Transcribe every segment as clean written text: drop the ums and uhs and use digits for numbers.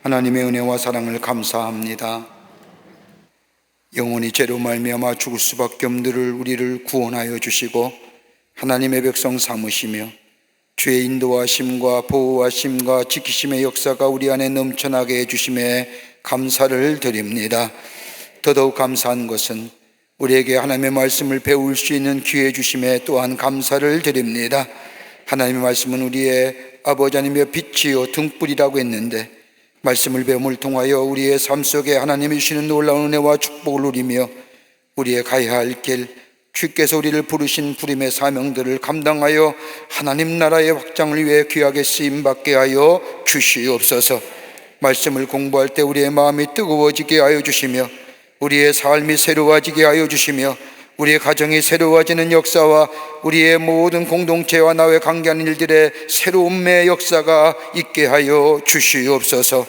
하나님의 은혜와 사랑을 감사합니다. 영원히 죄로 말미암아 죽을 수밖에 없는 우리를 구원하여 주시고 하나님의 백성 삼으시며 주의 인도하심과 보호하심과 지키심의 역사가 우리 안에 넘쳐나게 해주심에 감사를 드립니다. 더더욱 감사한 것은 우리에게 하나님의 말씀을 배울 수 있는 기회 주심에 또한 감사를 드립니다. 하나님의 말씀은 우리의 아버지 하나님의 빛이요 등불이라고 했는데, 말씀을 배움을 통하여 우리의 삶 속에 하나님이 주시는 놀라운 은혜와 축복을 누리며 우리의 가야 할 길, 주께서 우리를 부르신 부름의 사명들을 감당하여 하나님 나라의 확장을 위해 귀하게 쓰임받게 하여 주시옵소서. 말씀을 공부할 때 우리의 마음이 뜨거워지게 하여 주시며 우리의 삶이 새로워지게 하여 주시며 우리의 가정이 새로워지는 역사와 우리의 모든 공동체와 나의 관계하는 일들의 새로움의 역사가 있게 하여 주시옵소서.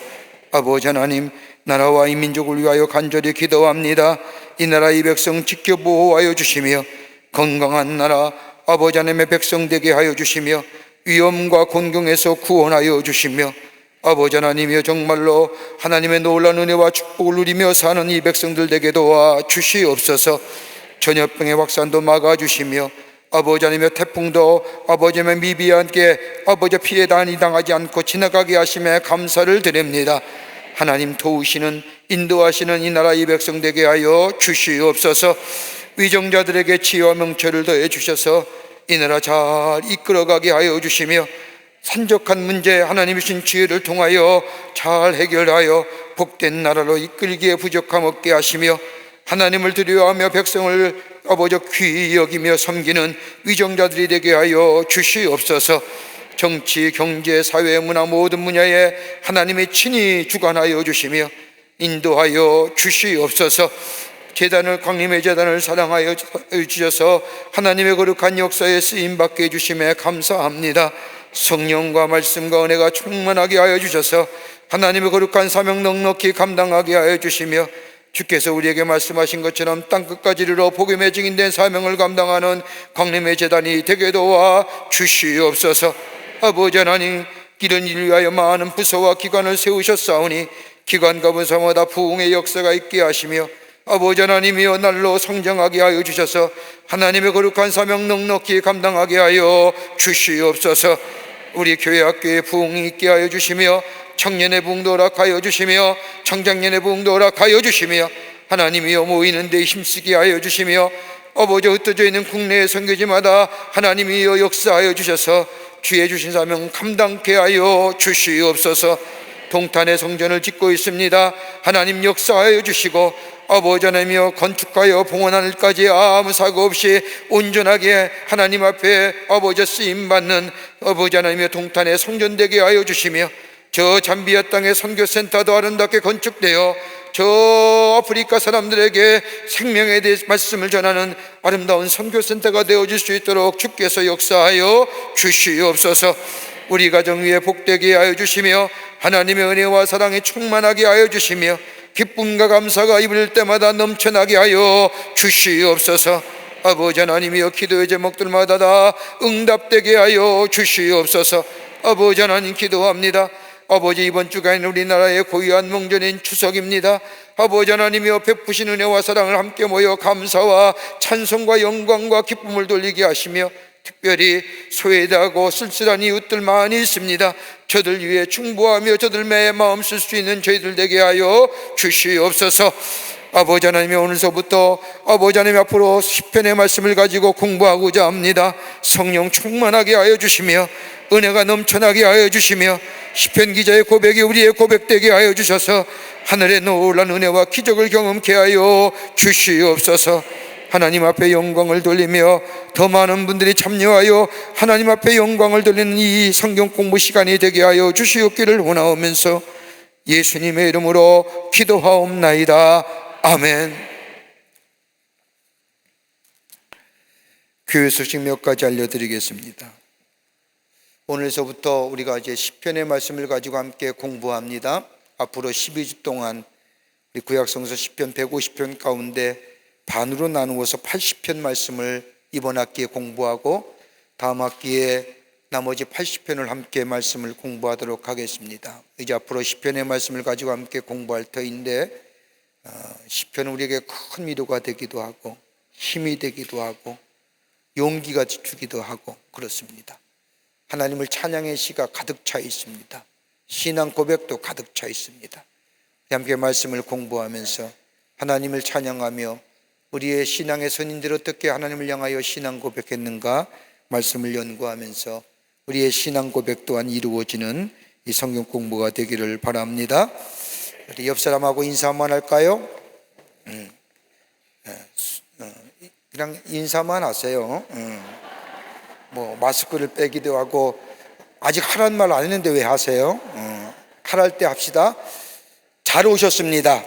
아버지 하나님, 나라와 이 민족을 위하여 간절히 기도합니다. 이 나라 이 백성 지켜 보호하여 주시며 건강한 나라 아버지 하나님의 백성 되게 하여 주시며 위험과 곤경에서 구원하여 주시며 아버지 하나님이여, 정말로 하나님의 놀라운 은혜와 축복을 누리며 사는 이 백성들 되게 도와 주시옵소서. 전염병의 확산도 막아주시며 아버지 하나님의 태풍도 아버지 하나님의 미비하게 아버지 피해 당하지 않고 지나가게 하심에 감사를 드립니다. 하나님 도우시는 인도하시는 이 나라 이 백성 되게 하여 주시옵소서. 위정자들에게 지혜와 명철을 더해 주셔서 이 나라 잘 이끌어가게 하여 주시며 산적한 문제 하나님이 주신 지혜를 통하여 잘 해결하여 복된 나라로 이끌기에 부족함 없게 하시며 하나님을 두려워하며 백성을 아버지 귀히 여기며 섬기는 위정자들이 되게 하여 주시옵소서. 정치, 경제, 사회, 문화 모든 분야에 하나님이 친히 주관하여 주시며 인도하여 주시옵소서. 재단을, 광림의 재단을 사랑하여 주셔서 하나님의 거룩한 역사에 쓰임받게 해주심에 감사합니다. 성령과 말씀과 은혜가 충만하게 하여 주셔서 하나님의 거룩한 사명 넉넉히 감당하게 하여 주시며 주께서 우리에게 말씀하신 것처럼 땅끝까지 이르러 복음의 증인된 사명을 감당하는 광림의 재단이 되게 도와 주시옵소서. 아버지 하나님, 이런 일을 위하여 많은 부서와 기관을 세우셨사오니 기관과 부서마다 부흥의 역사가 있게 하시며 아버지 하나님이여, 날로 성장하게 하여 주셔서 하나님의 거룩한 사명 넉넉히 감당하게 하여 주시옵소서. 우리 교회 학교에 부흥이 있게 하여 주시며 청년의 부흥도 허락하여 주시며 청장년의 부흥도 허락하여 주시며 하나님이여, 모이는 데 힘쓰게 하여 주시며 아버지 흩어져 있는 국내의 선교지마다 하나님이여 역사하여 주셔서 주의 주신 사명 감당케 하여 주시옵소서. 동탄의 성전을 짓고 있습니다. 하나님 역사하여 주시고 아버지 하나님이여, 건축하여 봉헌하는 일까지 아무 사고 없이 온전하게 하나님 앞에 아버지 쓰임받는 아버지 하나님이여 동탄의 성전되게 하여 주시며 저 잠비아 땅의 선교센터도 아름답게 건축되어 저 아프리카 사람들에게 생명에 대해 말씀을 전하는 아름다운 선교센터가 되어질 수 있도록 주께서 역사하여 주시옵소서. 우리 가정 위에 복되게 하여 주시며 하나님의 은혜와 사랑이 충만하게 하여 주시며 기쁨과 감사가 입을 때마다 넘쳐나게 하여 주시옵소서. 아버지 하나님이여, 기도의 제목들마다 다 응답되게 하여 주시옵소서. 아버지 하나님, 기도합니다. 아버지, 이번 주간 우리나라의 고유한 명절인 추석입니다. 아버지 하나님이여, 베푸신 은혜와 사랑을 함께 모여 감사와 찬송과 영광과 기쁨을 돌리게 하시며 특별히 소외되고 쓸쓸한 이웃들 많이 있습니다. 저들 위해 충보하며 저들의 마음 쓸 수 있는 저희들 되게 하여 주시옵소서. 아버지 하나님, 오늘서부터 아버지 하나님 앞으로 시편의 말씀을 가지고 공부하고자 합니다. 성령 충만하게 하여 주시며 은혜가 넘쳐나게 하여 주시며 시편 기자의 고백이 우리의 고백되게 하여 주셔서 하늘의 놀라운 은혜와 기적을 경험케 하여 주시옵소서. 하나님 앞에 영광을 돌리며 더 많은 분들이 참여하여 하나님 앞에 영광을 돌리는 이 성경 공부 시간이 되게 하여 주시옵기를 원하오면서 예수님의 이름으로 기도하옵나이다. 아멘. 교회 소식 몇 가지 알려드리겠습니다. 오늘서부터 우리가 이제 시편의 말씀을 가지고 함께 공부합니다. 앞으로 12주 동안 우리 구약성서 시편 150편 가운데 반으로 나누어서 80편 말씀을 이번 학기에 공부하고 다음 학기에 나머지 80편을 함께 말씀을 공부하도록 하겠습니다. 이제 앞으로 10편의 말씀을 가지고 함께 공부할 터인데 10편은 우리에게 큰 위로가 되기도 하고 힘이 되기도 하고 용기가 주기도 하고 그렇습니다. 하나님을 찬양의 시가 가득 차 있습니다. 신앙 고백도 가득 차 있습니다. 함께 말씀을 공부하면서 하나님을 찬양하며 우리의 신앙의 선인들 어떻게 하나님을 향하여 신앙 고백했는가 말씀을 연구하면서 우리의 신앙 고백 또한 이루어지는 이 성경 공부가 되기를 바랍니다. 우리 옆 사람하고 인사 한번 할까요? 그냥 인사만 하세요. 뭐 마스크를 빼기도 하고 아직 하라는 말 안 했는데 왜 하세요? 하랄 때 합시다. 잘 오셨습니다.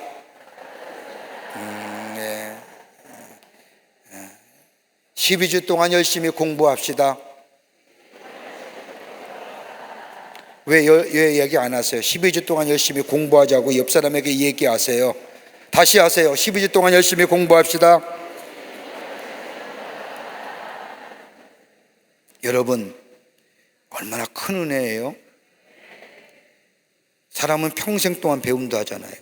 12주 동안 열심히 공부합시다. 왜 얘기 안 하세요? 12주 동안 열심히 공부하자고 옆 사람에게 얘기하세요. 다시 하세요. 12주 동안 열심히 공부합시다. 여러분, 얼마나 큰 은혜예요? 사람은 평생 동안 배움도 하잖아요.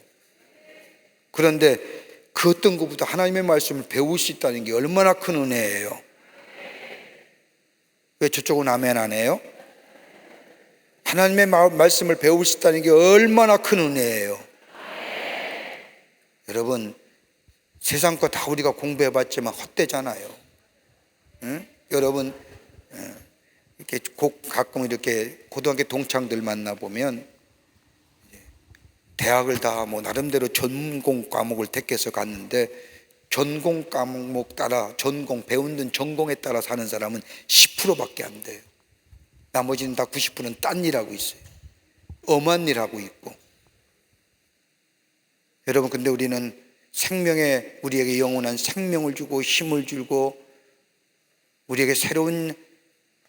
그런데 그 어떤 것보다 하나님의 말씀을 배울 수 있다는 게 얼마나 큰 은혜예요. 왜 저쪽은 아멘 안 해요? 하나님의 말씀을 배울 수 있다는 게 얼마나 큰 은혜예요. 여러분, 세상 거 다 우리가 공부해봤지만 헛되잖아요. 응? 여러분, 이렇게 가끔 이렇게 고등학교 동창들 만나보면 대학을 다 뭐 나름대로 전공 과목을 택해서 갔는데 전공 과목 따라 배우는 전공에 따라 사는 사람은 10%밖에 안 돼요. 나머지는 다 90%는 딴 일하고 있어요. 엄한 일하고 있고. 여러분, 근데 우리는 생명에 우리에게 영원한 생명을 주고 힘을 주고 우리에게 새로운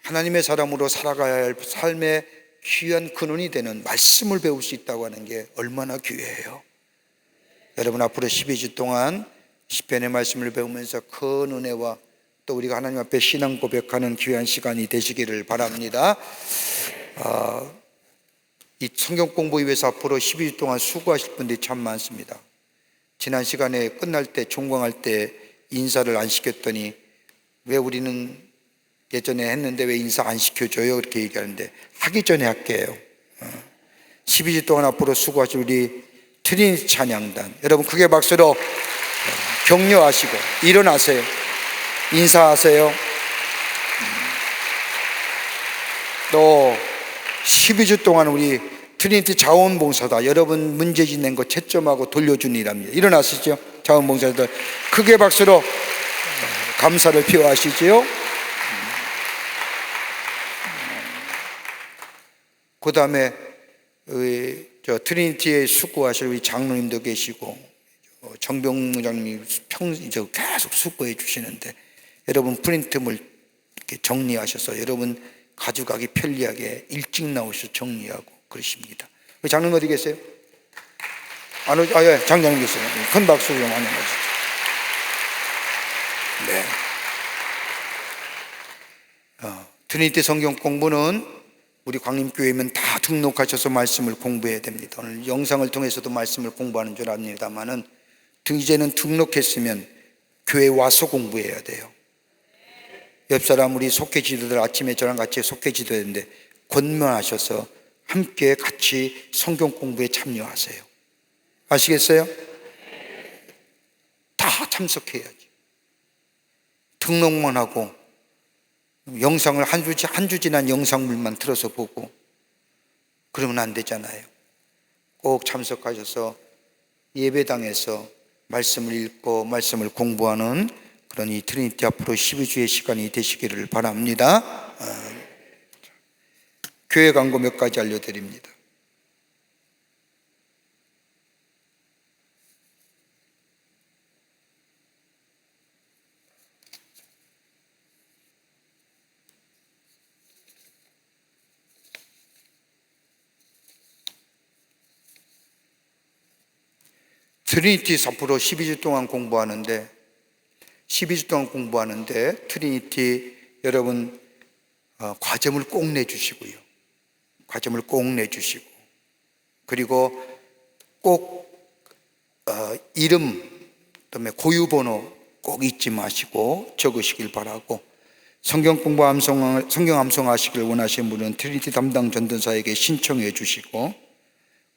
하나님의 사람으로 살아가야 할 삶의 귀한 근원이 되는 말씀을 배울 수 있다고 하는 게 얼마나 귀해요. 여러분, 앞으로 12주 동안 10편의 말씀을 배우면서 큰 은혜와 또 우리가 하나님 앞에 신앙 고백하는 귀한 시간이 되시기를 바랍니다. 이 성경 공부 위해서 앞으로 12주 동안 수고하실 분들이 참 많습니다. 지난 시간에 끝날 때 종강할 때 인사를 안 시켰더니 왜 우리는 예전에 했는데 왜 인사 안 시켜줘요? 이렇게 얘기하는데 하기 전에 할게요. 12주 동안 앞으로 수고하실 우리 트리니티 찬양단 여러분 크게 박수로 격려하시고 일어나세요. 인사하세요. 또 12주 동안 우리 트리니티 자원봉사다 여러분 문제집 낸 거 채점하고 돌려주는 일합니다. 일어나시죠. 자원봉사들 크게 박수로 감사를 표하시지요. 그 다음에 트리니티에 수고하실 우리 장로님도 계시고 정병무장님이 계속 수고해 주시는데 여러분 프린트물 이렇게 정리하셔서 여러분 가져가기 편리하게 일찍 나오셔서 정리하고 그러십니다. 장로님 어디 계세요? 예, 장장님 계세요. 큰 박수 좀 환영하시죠. 네. 트리니티 성경 공부는 우리 광림교회면 다 등록하셔서 말씀을 공부해야 됩니다. 오늘 영상을 통해서도 말씀을 공부하는 줄 압니다만은 이제는 등록했으면 교회 와서 공부해야 돼요. 옆사람 우리 속회지도들 아침에 저랑 같이 속회지도 했는데 권면하셔서 함께 같이 성경 공부에 참여하세요. 아시겠어요? 다 참석해야지. 등록만 하고 영상을 한 주 지난 영상물만 틀어서 보고 그러면 안 되잖아요. 꼭 참석하셔서 예배당에서 말씀을 읽고 말씀을 공부하는 그런 이 트리니티 앞으로 12주의 시간이 되시기를 바랍니다. 교회 광고 몇 가지 알려드립니다. 트리니티 앞으로 12주 동안 공부하는데 트리니티 여러분 과점을 꼭 내주시고요. 과점을 꼭 내주시고, 그리고 꼭 이름, 그다음에 고유번호 꼭 잊지 마시고 적으시길 바라고, 성경 암송하시길 원하시는 분은 트리니티 담당 전도사에게 신청해 주시고,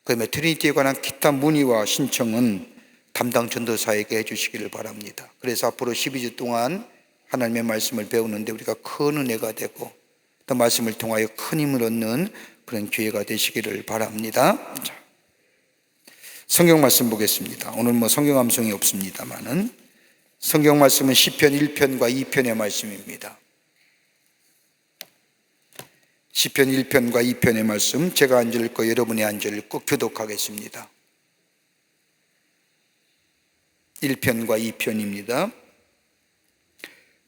그다음에 트리니티에 관한 기타 문의와 신청은 담당 전도사에게 해주시기를 바랍니다. 그래서 앞으로 12주 동안 하나님의 말씀을 배우는데 우리가 큰 은혜가 되고 또 말씀을 통하여 큰 힘을 얻는 그런 기회가 되시기를 바랍니다. 자, 성경 말씀 보겠습니다. 오늘 성경 암송이 없습니다만은 성경 말씀은 시편 1편과 2편의 말씀입니다. 시편 1편과 2편의 말씀, 제가 안 읽고 여러분이 안 읽고 교독하겠습니다. 1편과 2편입니다.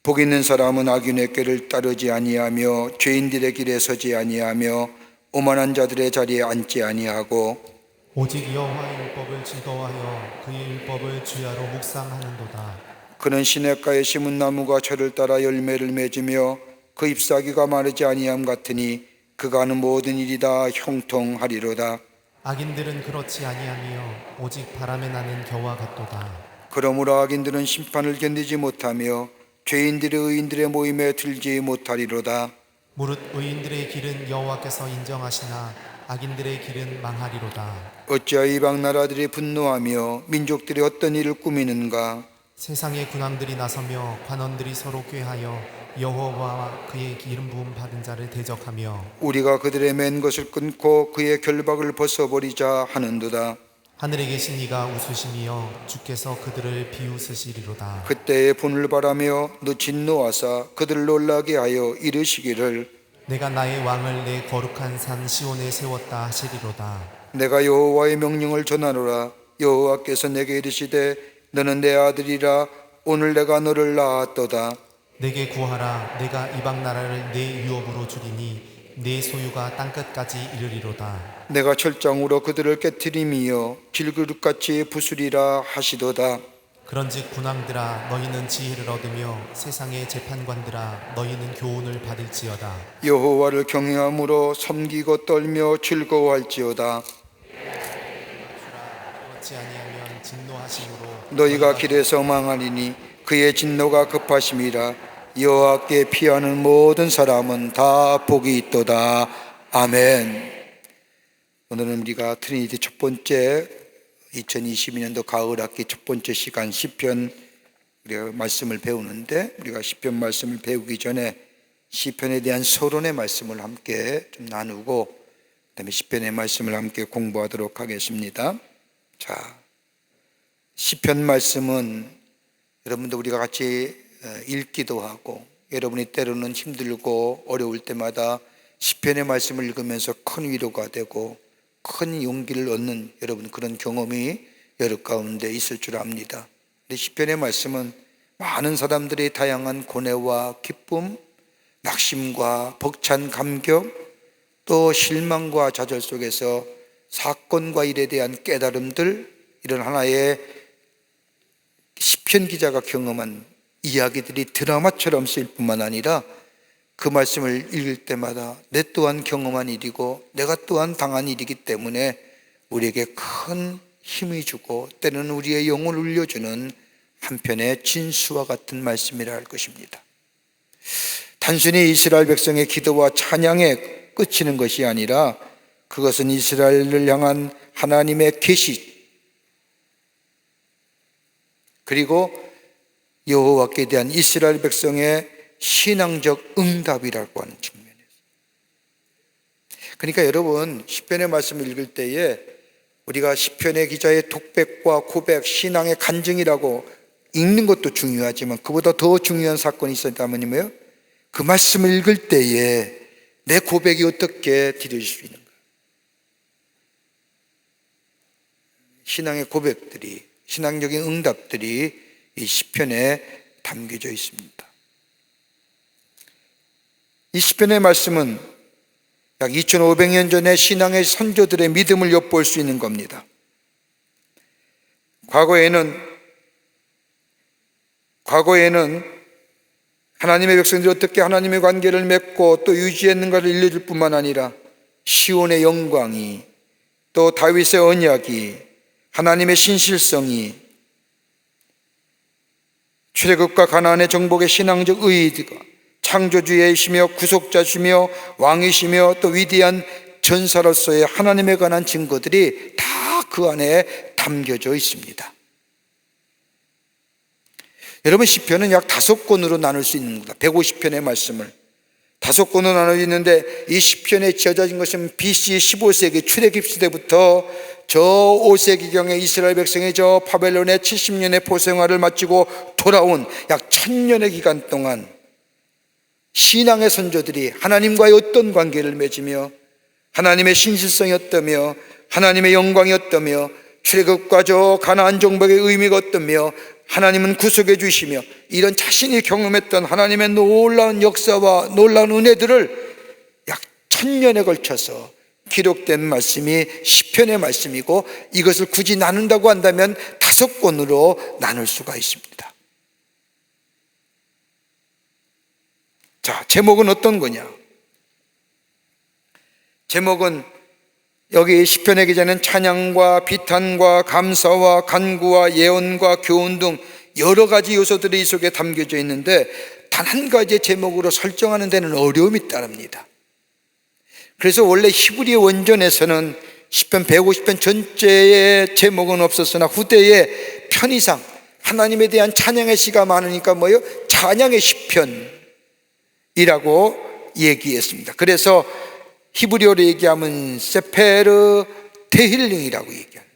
복 있는 사람은 악인의 꾀를 따르지 아니하며 죄인들의 길에 서지 아니하며 오만한 자들의 자리에 앉지 아니하고 오직 여호와의 율법을 즐거워하여 그의 율법을 주야로 묵상하는도다. 그는 시냇가에 심은 나무가 철을 따라 열매를 맺으며 그 잎사귀가 마르지 아니함 같으니 그가 하는 모든 일이 다 형통하리로다. 악인들은 그렇지 아니하며 오직 바람에 나는 겨와 같도다. 그러므로 악인들은 심판을 견디지 못하며 죄인들이 의인들의 모임에 들지 못하리로다. 무릇 의인들의 길은 여호와께서 인정하시나 악인들의 길은 망하리로다. 어찌하여 이방 나라들이 분노하며 민족들이 어떤 일을 꾸미는가? 세상의 군왕들이 나서며 관원들이 서로 꾀하여 여호와와 그의 기름 부음 받은 자를 대적하며 우리가 그들의 맨 것을 끊고 그의 결박을 벗어버리자 하는도다. 하늘에 계신 이가 웃으시며 주께서 그들을 비웃으시리로다. 그때에 분을 바라며 너 진노하사 그들을 놀라게 하여 이르시기를 내가 나의 왕을 내 거룩한 산 시온에 세웠다 하시리로다. 내가 여호와의 명령을 전하노라. 여호와께서 내게 이르시되 너는 내 아들이라. 오늘 내가 너를 낳았도다. 내게 구하라. 내가 이방 나라를 내 유업으로 주리니 내 소유가 땅끝까지 이르리로다. 내가 철장으로 그들을 깨트리며 길그릇같이 부수리라 하시도다. 그런즉 군왕들아 너희는 지혜를 얻으며 세상의 재판관들아 너희는 교훈을 받을지어다. 여호와를 경외함으로 섬기고 떨며 즐거워할지어다. 그렇지 아니하면 진노하심으로 너희가 길에서 망하리니 그의 진노가 급하심이라. 여호와께 피하는 모든 사람은 다 복이 있도다. 아멘. 오늘은 우리가 트리니티 첫 번째 2022년도 가을 학기 첫 번째 시간 시편 우리가 말씀을 배우는데, 우리가 시편 말씀을 배우기 전에 시편에 대한 서론의 말씀을 함께 좀 나누고 그다음에 시편의 말씀을 함께 공부하도록 하겠습니다. 자, 시편 말씀은 여러분도 우리가 같이 읽기도 하고, 여러분이 때로는 힘들고 어려울 때마다 시편의 말씀을 읽으면서 큰 위로가 되고 큰 용기를 얻는 여러분 그런 경험이 여러 가운데 있을 줄 압니다. 근데 시편의 말씀은 많은 사람들의 다양한 고뇌와 기쁨, 낙심과 벅찬 감격, 또 실망과 좌절 속에서 사건과 일에 대한 깨달음들, 이런 하나의 시편 기자가 경험한 이야기들이 드라마처럼 쓰일 뿐만 아니라 그 말씀을 읽을 때마다 내 또한 경험한 일이고 내가 또한 당한 일이기 때문에 우리에게 큰 힘이 주고 때로는 우리의 영혼을 울려주는 한편의 진수와 같은 말씀이라 할 것입니다. 단순히 이스라엘 백성의 기도와 찬양에 그치는 것이 아니라 그것은 이스라엘을 향한 하나님의 계시, 그리고 여호와께 대한 이스라엘 백성의 신앙적 응답이라고 하는 측면에서, 그러니까 여러분 시편의 말씀을 읽을 때에 우리가 시편의 기자의 독백과 고백, 신앙의 간증이라고 읽는 것도 중요하지만 그보다 더 중요한 사건이 있었다면 뭐예요? 그 말씀을 읽을 때에 내 고백이 어떻게 드려질 수 있는가? 신앙의 고백들이, 신앙적인 응답들이 이 시편에 담겨져 있습니다. 이 시편의 말씀은 약 2500년 전에 신앙의 선조들의 믿음을 엿볼 수 있는 겁니다. 과거에는 하나님의 백성들이 어떻게 하나님의 관계를 맺고 또 유지했는가를 일러줄 뿐만 아니라 시온의 영광이, 또 다윗의 언약이, 하나님의 신실성이, 출애굽과 가나안의 정복의 신앙적 의의가 창조주이시며 구속자시며 왕이시며 또 위대한 전사로서의 하나님에 관한 증거들이 다 그 안에 담겨져 있습니다. 여러분, 시편은 약 5권으로 나눌 수 있는 겁니다. 150편의 말씀을 5권으로 나눠져 있는데, 이 시편에 지어진 것은 BC 15세기 출애굽 시대부터 저 5세기경에 이스라엘 백성이 저 바벨론의 70년의 포생활을 마치고 돌아온 약 1000년의 기간 동안 신앙의 선조들이 하나님과의 어떤 관계를 맺으며 하나님의 신실성이 어떠며 하나님의 영광이 어떠며 출애굽과 저 가나안 정복의 의미가 어떠며 하나님은 구속해 주시며 이런 자신이 경험했던 하나님의 놀라운 역사와 놀라운 은혜들을 약 1000년에 걸쳐서 기록된 말씀이 시편의 말씀이고, 이것을 굳이 나눈다고 한다면 5권으로 나눌 수가 있습니다. 자, 제목은 어떤 거냐? 제목은 여기 시편의 기자는 찬양과 비탄과 감사와 간구와 예언과 교훈 등 여러 가지 요소들이 이 속에 담겨져 있는데, 단 한 가지의 제목으로 설정하는 데는 어려움이 따릅니다. 그래서 원래 히브리 원전에서는 시편 150편 전체의 제목은 없었으나 후대의 편의상 하나님에 대한 찬양의 시가 많으니까 뭐예요? 찬양의 시편이라고 얘기했습니다. 그래서 히브리어로 얘기하면 세페르 테힐링이라고 얘기합니다.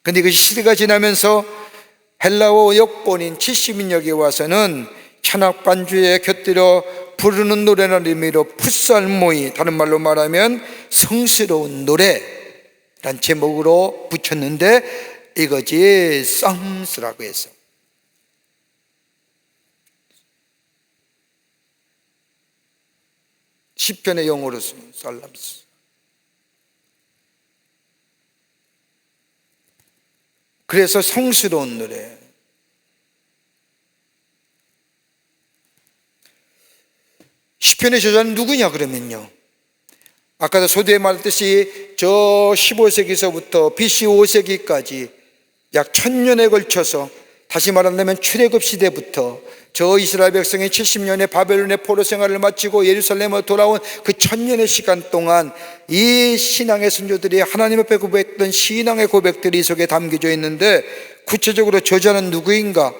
그런데 그 시대가 지나면서 헬라어 역본인 70인역에 와서는 찬악 반주에 곁들여 부르는 노래라는 의미로 풋살모이, 다른 말로 말하면 성스러운 노래란 제목으로 붙였는데, 이거지 썸스라고 해서 시편의 영어로 쓰는 살람스. 그래서 성스러운 노래. 시편의 저자는 누구냐 그러면요, 아까도 소두에 말했듯이 저 15세기서부터 BC 5세기까지 약 1000년에 걸쳐서, 다시 말한다면 출애굽 시대부터 저 이스라엘 백성이 70년의 바벨론의 포로 생활을 마치고 예루살렘으로 돌아온 그 1000년의 시간 동안 이 신앙의 선조들이 하나님 앞에 고백했던 신앙의 고백들이 이 속에 담겨져 있는데, 구체적으로 저자는 누구인가?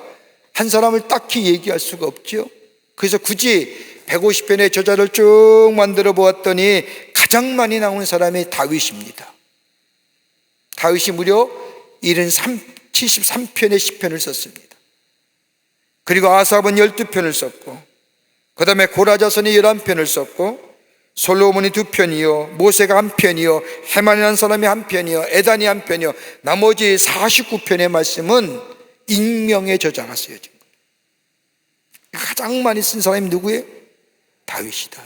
한 사람을 딱히 얘기할 수가 없죠. 그래서 굳이 150편의 저자를 쭉 만들어 보았더니 가장 많이 나오는 사람이 다윗입니다. 다윗이 무려 73편의 시편을 썼습니다. 그리고 아삽은 12편을 썼고, 그 다음에 고라자선이 11편을 썼고, 솔로몬이 2편이요, 모세가 1편이요, 헤만이라는 사람이 1편이요, 에단이 1편이요, 나머지 49편의 말씀은 익명의 저자가 쓰여진 거예요. 가장 많이 쓴 사람이 누구예요? 다윗이다.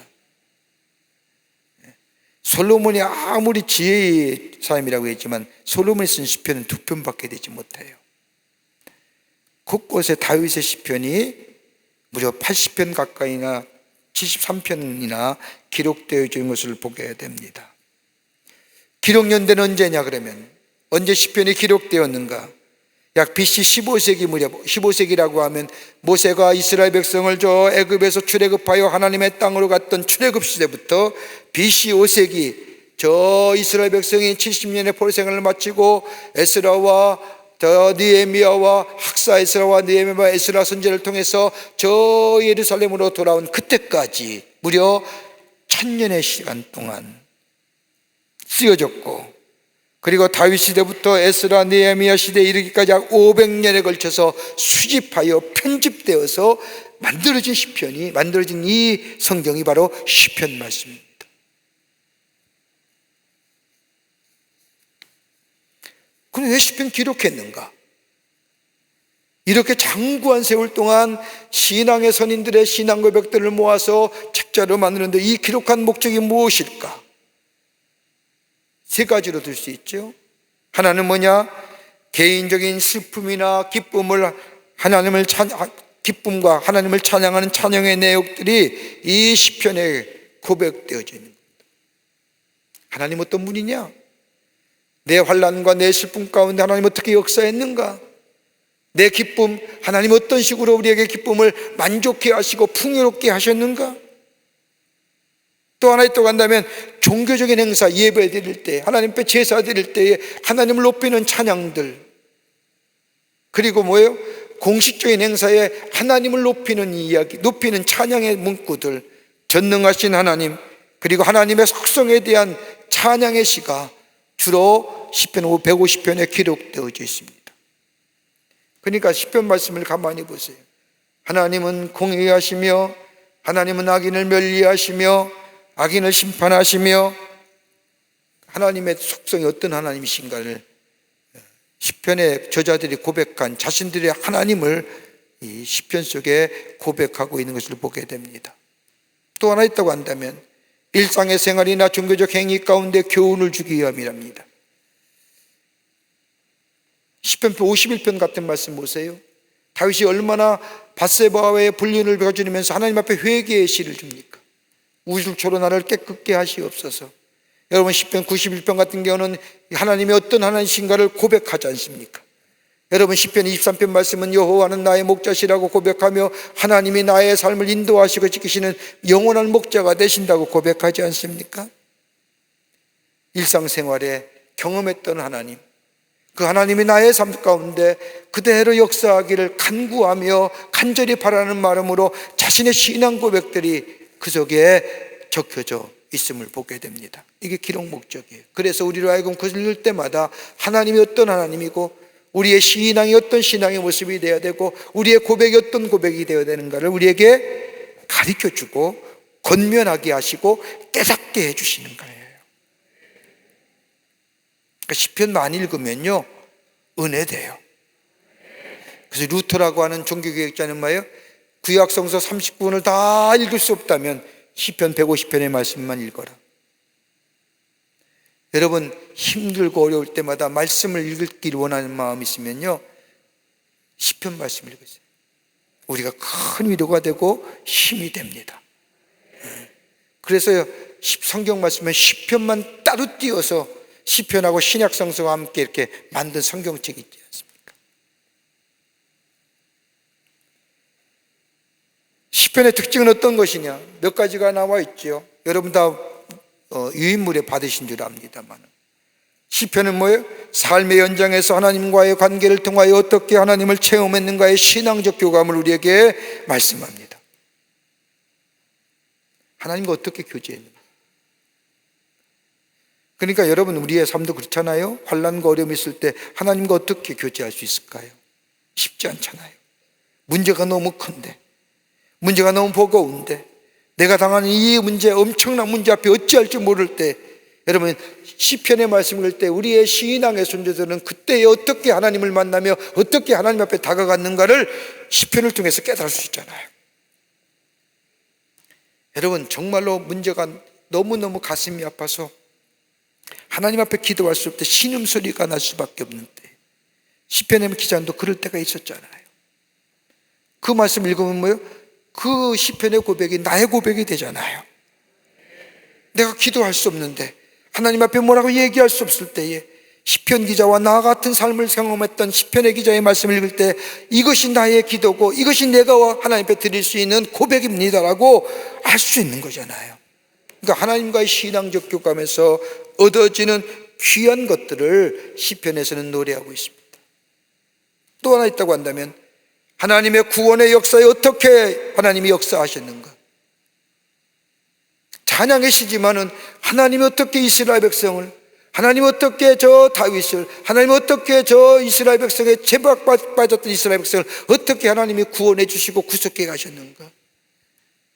솔로몬이 아무리 지혜의 사람이라고 했지만 솔로몬이 쓴 시편은 2편밖에 되지 못해요. 곳곳에 다윗의 시편이 무려 80편 가까이나 73편이나 기록되어 있는 것을 보게 됩니다. 기록 연대는 언제냐 그러면, 언제 시편이 기록되었는가? 약 BC 15세기 무렵, 15세기라고 하면 모세가 이스라엘 백성을 저 애굽에서 출애굽하여 하나님의 땅으로 갔던 출애굽 시대부터 BC 5세기 저 이스라엘 백성이 70년의 포로 생활을 마치고 에스라와 저 느헤미야와 학사 에스라와 느헤미야와 에스라 선지자를 통해서 저 예루살렘으로 돌아온 그때까지 무려 1000년의 시간 동안 쓰여졌고, 그리고 다윗 시대부터 에스라 느헤미야 시대에 이르기까지 약 500년에 걸쳐서 수집하여 편집되어서 만들어진 시편이, 만들어진 이 성경이 바로 시편 말씀입니다. 그럼 왜 시편 기록했는가? 이렇게 장구한 세월 동안 신앙의 선인들의 신앙 고백들을 모아서 책자로 만드는데 이 기록한 목적이 무엇일까? 3가지로 들 수 있죠. 하나는 뭐냐? 개인적인 슬픔이나 기쁨을 하나님을 기쁨과 하나님을 찬양하는 찬양의 내용들이 이 시편에 고백되어져 있는 겁니다. 하나님 어떤 분이냐? 내 환난과 내 슬픔 가운데 하나님 어떻게 역사했는가? 내 기쁨, 하나님 어떤 식으로 우리에게 기쁨을 만족해 하시고 풍요롭게 하셨는가? 또 하나 있다고 한다면 종교적인 행사, 예배 드릴 때, 하나님 앞에 제사 드릴 때에 하나님을 높이는 찬양들, 그리고 뭐예요? 공식적인 행사에 하나님을 높이는 이야기, 높이는 찬양의 문구들, 전능하신 하나님, 그리고 하나님의 속성에 대한 찬양의 시가 주로 시편 150편에 기록되어져 있습니다. 그러니까 시편 말씀을 가만히 보세요. 하나님은 공의하시며 하나님은 악인을 멸리하시며 악인을 심판하시며, 하나님의 속성이 어떤 하나님이신가를 시편의 저자들이 고백한 자신들의 하나님을 이 시편 속에 고백하고 있는 것을 보게 됩니다. 또 하나 있다고 한다면 일상의 생활이나 종교적 행위 가운데 교훈을 주기 위함이랍니다. 시편 51편 같은 말씀 보세요. 다윗이 얼마나 밧세바와의 불륜을 저지르면서 하나님 앞에 회개의 시를 줍니까? 우슬초로 나를 깨끗게 하시옵소서. 여러분, 시편 91편 같은 경우는 하나님이 어떤 하나님이신가를 고백하지 않습니까? 여러분, 시편 23편 말씀은 여호와는 나의 목자시라고 고백하며 하나님이 나의 삶을 인도하시고 지키시는 영원한 목자가 되신다고 고백하지 않습니까? 일상생활에 경험했던 하나님, 그 하나님이 나의 삶 가운데 그대로 역사하기를 간구하며 간절히 바라는 마음으로 자신의 신앙 고백들이 그 속에 적혀져 있음을 보게 됩니다. 이게 기록 목적이에요. 그래서 우리로 하여금 그것을 읽을 때마다 하나님이 어떤 하나님이고 우리의 신앙이 어떤 신앙의 모습이 되어야 되고 우리의 고백이 어떤 고백이 되어야 되는가를 우리에게 가르쳐주고 권면하게 하시고 깨닫게 해주시는 거예요. 그러니까 시편 많이 읽으면요 은혜돼요. 그래서 루터라고 하는 종교개혁자는 뭐예요? 구약성서 39권을 다 읽을 수 없다면 시편 150편의 말씀만 읽어라. 여러분, 힘들고 어려울 때마다 말씀을 읽길 원하는 마음이 있으면요 시편 말씀을 읽으세요. 우리가 큰 위로가 되고 힘이 됩니다. 그래서 성경 말씀은 시편만 따로 띄어서 시편하고 신약성서와 함께 이렇게 만든 성경책이 있지 않습니까? 시편의 특징은 어떤 것이냐? 몇 가지가 나와 있죠. 여러분 다 유인물에 받으신 줄 압니다만, 시편은 뭐예요? 삶의 연장에서 하나님과의 관계를 통하여 어떻게 하나님을 체험했는가의 신앙적 교감을 우리에게 말씀합니다. 하나님과 어떻게 교제했는가. 그러니까 여러분, 우리의 삶도 그렇잖아요. 환난과 어려움이 있을 때 하나님과 어떻게 교제할 수 있을까요? 쉽지 않잖아요. 문제가 너무 큰데, 문제가 너무 버거운데, 내가 당하는 이 문제, 엄청난 문제 앞에 어찌할지 모를 때, 여러분 시편의 말씀을 읽을 때 우리의 신앙의 존재들은 그때 어떻게 하나님을 만나며 어떻게 하나님 앞에 다가갔는가를 시편을 통해서 깨달을 수 있잖아요. 여러분, 정말로 문제가 너무너무 가슴이 아파서 하나님 앞에 기도할 수 없을 때 신음소리가 날 수밖에 없는데, 시편의 기자도 그럴 때가 있었잖아요. 그 말씀 읽으면 뭐예요? 그 시편의 고백이 나의 고백이 되잖아요. 내가 기도할 수 없는데 하나님 앞에 뭐라고 얘기할 수 없을 때에 시편 기자와 나 같은 삶을 경험했던 시편의 기자의 말씀을 읽을 때 이것이 나의 기도고 이것이 내가 하나님 앞에 드릴 수 있는 고백입니다라고 알 수 있는 거잖아요. 그러니까 하나님과의 신앙적 교감에서 얻어지는 귀한 것들을 시편에서는 노래하고 있습니다. 또 하나 있다고 한다면 하나님의 구원의 역사에 어떻게 하나님이 역사하셨는가. 찬양의 시지만은 하나님이 어떻게 이스라엘 백성을, 하나님이 어떻게 저 다윗을, 하나님이 어떻게 저 이스라엘 백성의 죄악 빠졌던 이스라엘 백성을 어떻게 하나님이 구원해 주시고 구속해 가셨는가.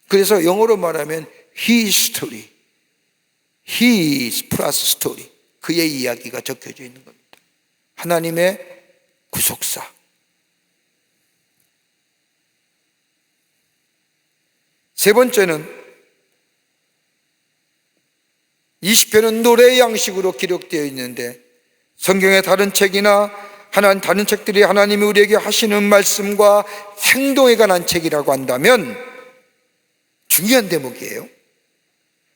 그래서 영어로 말하면 His story, His plus story, 그의 이야기가 적혀져 있는 겁니다. 하나님의 구속사. 세 번째는 이 시편은 노래의 양식으로 기록되어 있는데 성경의 다른 책이나 다른 책들이 하나님이 우리에게 하시는 말씀과 행동에 관한 책이라고 한다면 중요한 대목이에요.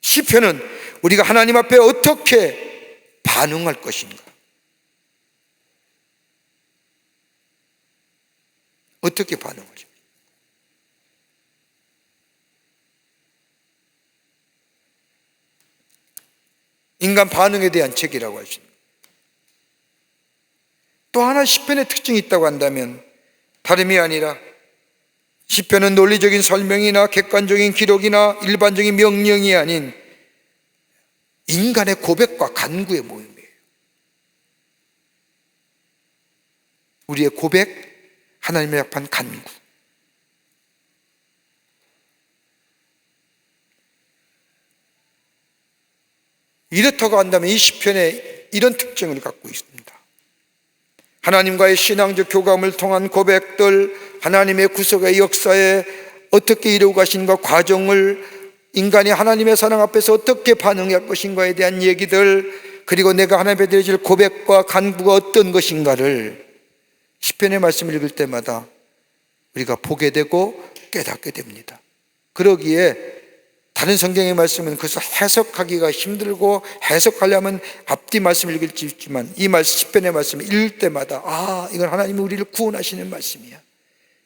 시편은 우리가 하나님 앞에 어떻게 반응할 것인가, 어떻게 반응하죠? 인간 반응에 대한 책이라고 할 수 있습니다. 또 하나 시편의 특징이 있다고 한다면 다름이 아니라 시편은 논리적인 설명이나 객관적인 기록이나 일반적인 명령이 아닌 인간의 고백과 간구의 모임이에요. 우리의 고백, 하나님의 앞한 간구. 이렇다고 한다면 이 시편에 이런 특징을 갖고 있습니다. 하나님과의 신앙적 교감을 통한 고백들, 하나님의 구속의 역사에 어떻게 이루어 가신가 과정을, 인간이 하나님의 사랑 앞에서 어떻게 반응할 것인가에 대한 얘기들, 그리고 내가 하나님께 드릴 고백과 간구가 어떤 것인가를 시편의 말씀을 읽을 때마다 우리가 보게 되고 깨닫게 됩니다. 그러기에 다른 성경의 말씀은 그래서 해석하기가 힘들고, 해석하려면 앞뒤 말씀을 읽을 수 있지만 이 말씀, 시편의 말씀을 읽을 때마다 이건 하나님이 우리를 구원하시는 말씀이야,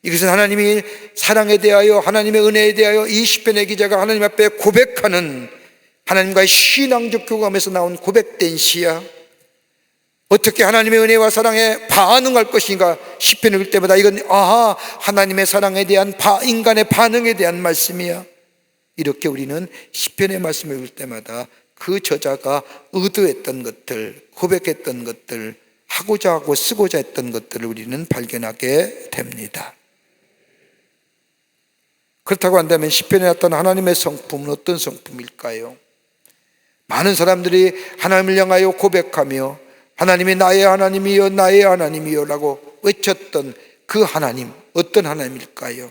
이것은 하나님이 사랑에 대하여, 하나님의 은혜에 대하여 이 시편의 기자가 하나님 앞에 고백하는 하나님과의 신앙적 교감에서 나온 고백된 시야. 어떻게 하나님의 은혜와 사랑에 반응할 것인가, 시편을 읽을 때마다 이건 하나님의 사랑에 대한 인간의 반응에 대한 말씀이야. 이렇게 우리는 시편의 말씀을 읽을 때마다 그 저자가 의도했던 것들, 고백했던 것들, 하고자 하고 쓰고자 했던 것들을 우리는 발견하게 됩니다. 그렇다고 한다면 시편에 나타난 하나님의 성품은 어떤 성품일까요? 많은 사람들이 하나님을 향하여 고백하며 하나님이 나의 하나님이여, 나의 하나님이여 라고 외쳤던 그 하나님, 어떤 하나님일까요?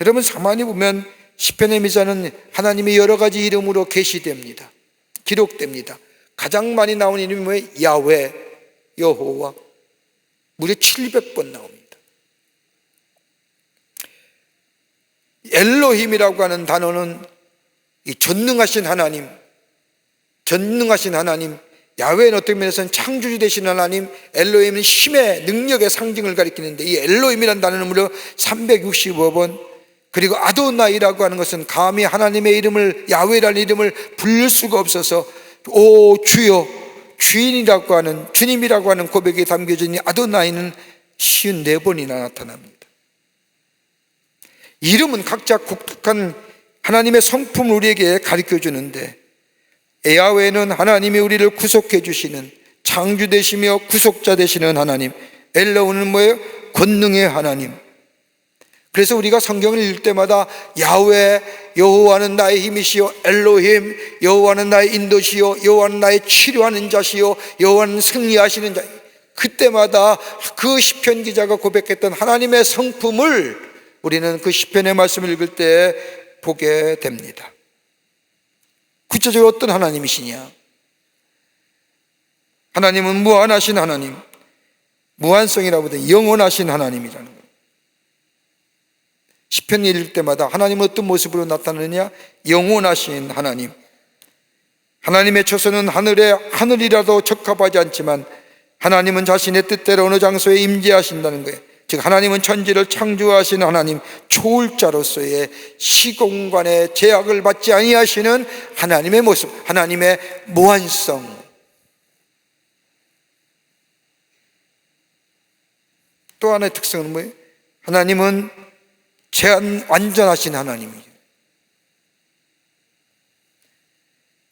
여러분, 가만히 보면 시편의 미자는 하나님의 여러 가지 이름으로 계시됩니다. 기록됩니다. 가장 많이 나온 이름이 뭐예요? 야훼, 여호와. 무려 700번 나옵니다. 엘로힘이라고 하는 단어는 이 전능하신 하나님, 전능하신 하나님, 야훼는 어떤 면에서는 창조주 되신 하나님, 엘로힘은 힘의 능력의 상징을 가리키는데 이 엘로힘이라는 단어는 무려 365번, 그리고 아도나이라고 하는 것은 감히 하나님의 이름을, 야훼라는 이름을 부를 수가 없어서 오 주여, 주인이라고 하는, 주님이라고 하는 고백이 담겨진 이 아도나이는 54번이나 나타납니다. 이름은 각자 독특한 하나님의 성품을 우리에게 가르쳐 주는데, 야훼는 하나님이 우리를 구속해 주시는 창주 되시며 구속자 되시는 하나님, 엘로힘은 뭐예요? 권능의 하나님. 그래서 우리가 성경을 읽을 때마다 야훼, 여호와는 나의 힘이시요, 엘로힘, 여호와는 나의 인도시요, 여호와는 나의 치료하는 자시요, 여호와는 승리하시는 자, 그때마다 그 시편 기자가 고백했던 하나님의 성품을 우리는 그 시편의 말씀을 읽을 때 보게 됩니다. 구체적으로 어떤 하나님이시냐? 하나님은 무한하신 하나님, 무한성이라고 보다 영원하신 하나님이라는 거예요. 시편 읽을 때마다 하나님은 어떤 모습으로 나타나느냐? 영원하신 하나님. 하나님의 처소는 하늘이라도 적합하지 않지만 하나님은 자신의 뜻대로 어느 장소에 임재하신다는 거예요. 즉 하나님은 천지를 창조하신 하나님, 초월자로서의 시공간의 제약을 받지 아니하시는 하나님의 모습, 하나님의 무한성. 또 하나의 특성은 뭐예요? 하나님은 완전하신 하나님이에요.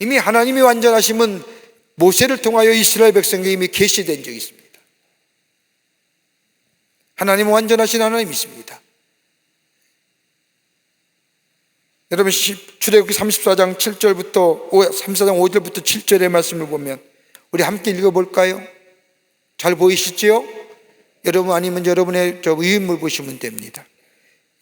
이미 하나님이 완전하심은 모세를 통하여 이스라엘 백성에게 이미 계시된 적이 있습니다. 하나님은 완전하신 하나님이십니다. 여러분, 출애굽기 34장 7절부터 34장 5절부터 7절의 말씀을 보면 우리 함께 읽어볼까요? 잘 보이시지요? 여러분, 아니면 여러분의 위인물 보시면 됩니다.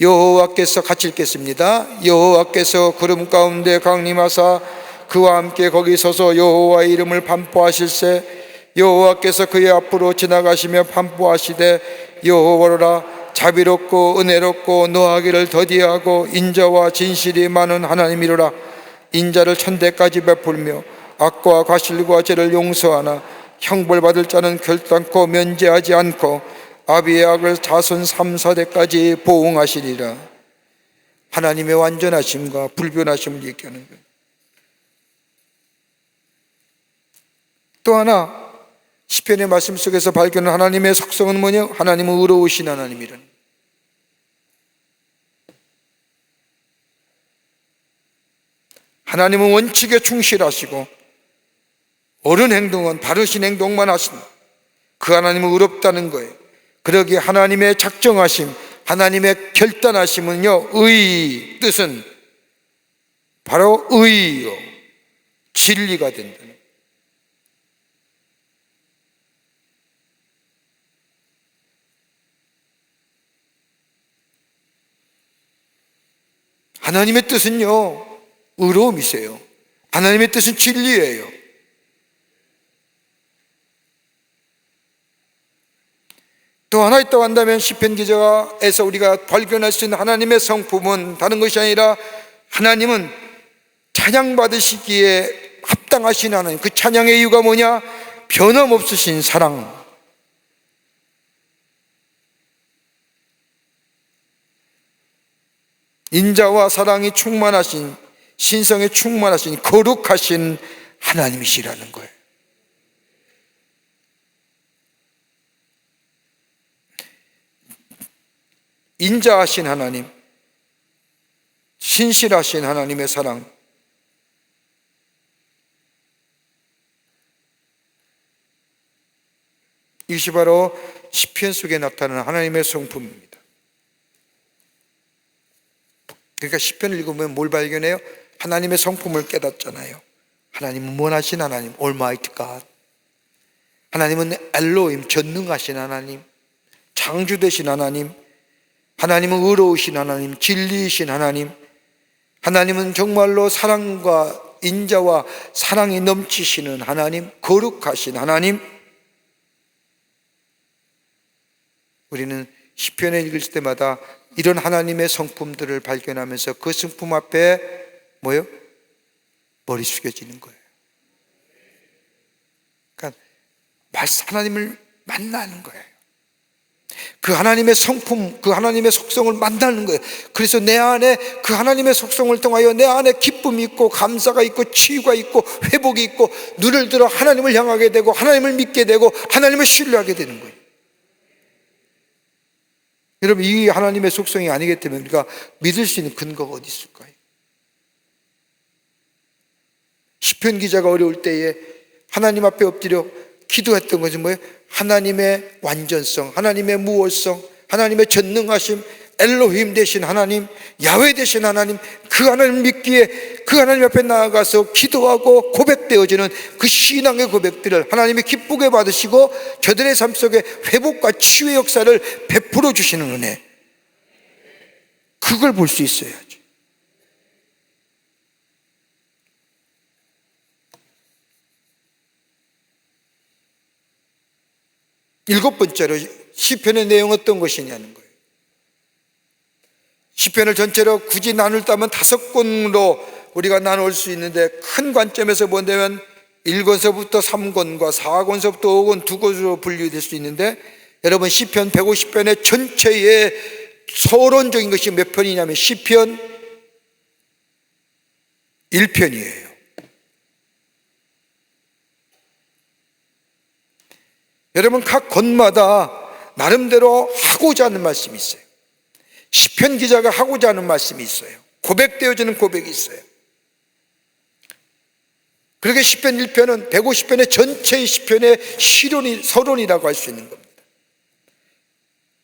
여호와께서, 같이 읽겠습니다. 여호와께서 구름 가운데 강림하사 그와 함께 거기 서서 여호와의 이름을 반포하실세 여호와께서 그의 앞으로 지나가시며 반포하시되 여호와라 자비롭고 은혜롭고 노하기를 더디하고 인자와 진실이 많은 하나님이로라. 인자를 천대까지 베풀며 악과 과실과 죄를 용서하나 형벌받을 자는 결단코 면제하지 않고 아비의 악을 자손 3, 4대까지 보응하시리라. 하나님의 완전하심과 불변하심을 얘기하는 거예요. 또 하나 시편의 말씀 속에서 발견한 하나님의 속성은 뭐냐? 하나님은 의로우신 하나님이라는. 하나님은 원칙에 충실하시고 옳은 행동은 바르신 행동만 하신다. 그 하나님은 의롭다는 거예요. 그러기에 하나님의 작정하심, 하나님의 결단하심은요, 의 뜻은 바로 의요, 진리가 된다는. 하나님의 뜻은요, 의로움이세요. 하나님의 뜻은 진리예요. 또 하나 있다고 한다면 시편 기자에서 우리가 발견할 수 있는 하나님의 성품은 다른 것이 아니라 하나님은 찬양받으시기에 합당하신 하나님. 그 찬양의 이유가 뭐냐? 변함없으신 사랑. 인자와 사랑이 충만하신, 신성에 충만하신 거룩하신 하나님이시라는 거예요. 인자하신 하나님, 신실하신 하나님의 사랑, 이것이 바로 시편 속에 나타나는 하나님의 성품입니다. 그러니까 시편을 읽으면 뭘 발견해요? 하나님의 성품을 깨닫잖아요. 하나님은 원하신 하나님, Almighty God. 하나님은 엘로힘, 전능하신 하나님, 창조되신 하나님, 하나님은 의로우신 하나님, 진리이신 하나님, 하나님은 정말로 사랑과 인자와 사랑이 넘치시는 하나님, 거룩하신 하나님. 우리는 시편을 읽을 때마다 이런 하나님의 성품들을 발견하면서 그 성품 앞에 뭐요? 머리 숙여지는 거예요. 그러니까 하나님을 만나는 거예요. 그 하나님의 성품, 그 하나님의 속성을 만나는 거예요. 그래서 내 안에 그 하나님의 속성을 통하여 내 안에 기쁨이 있고 감사가 있고 치유가 있고 회복이 있고 눈을 들어 하나님을 향하게 되고 하나님을 믿게 되고 하나님을 신뢰하게 되는 거예요. 여러분, 이 하나님의 속성이 아니기 때문에 우리가 믿을 수 있는 근거가 어디 있을까요? 시편 기자가 어려울 때에 하나님 앞에 엎드려 기도했던 것은 뭐예요? 하나님의 완전성, 하나님의 무오성, 하나님의 전능하심, 엘로힘 되신 하나님, 야훼 되신 하나님, 그 하나님을 믿기에 그 하나님 앞에 나아가서 기도하고 고백되어지는 그 신앙의 고백들을 하나님이 기쁘게 받으시고 저들의 삶 속에 회복과 치유의 역사를 베풀어 주시는 은혜, 그걸 볼 수 있어야죠. 일곱 번째로 시편의 내용은 어떤 것이냐는 거예요. 시편을 전체로 굳이 나눌다면 5권으로 우리가 나눌 수 있는데, 큰 관점에서 본다면 1권서부터 3권과 4권서부터 5권, 2권으로 분류될 수 있는데, 여러분 시편 150편의 전체의 서론적인 것이 몇 편이냐면 시편 1편이에요. 여러분 각 권마다 나름대로 하고자 하는 말씀이 있어요. 시편 기자가 하고자 하는 말씀이 있어요. 고백되어지는 고백이 있어요. 그렇게 시편 1편은 150편의 전체의 시편의 시론이, 서론이라고 할 수 있는 겁니다.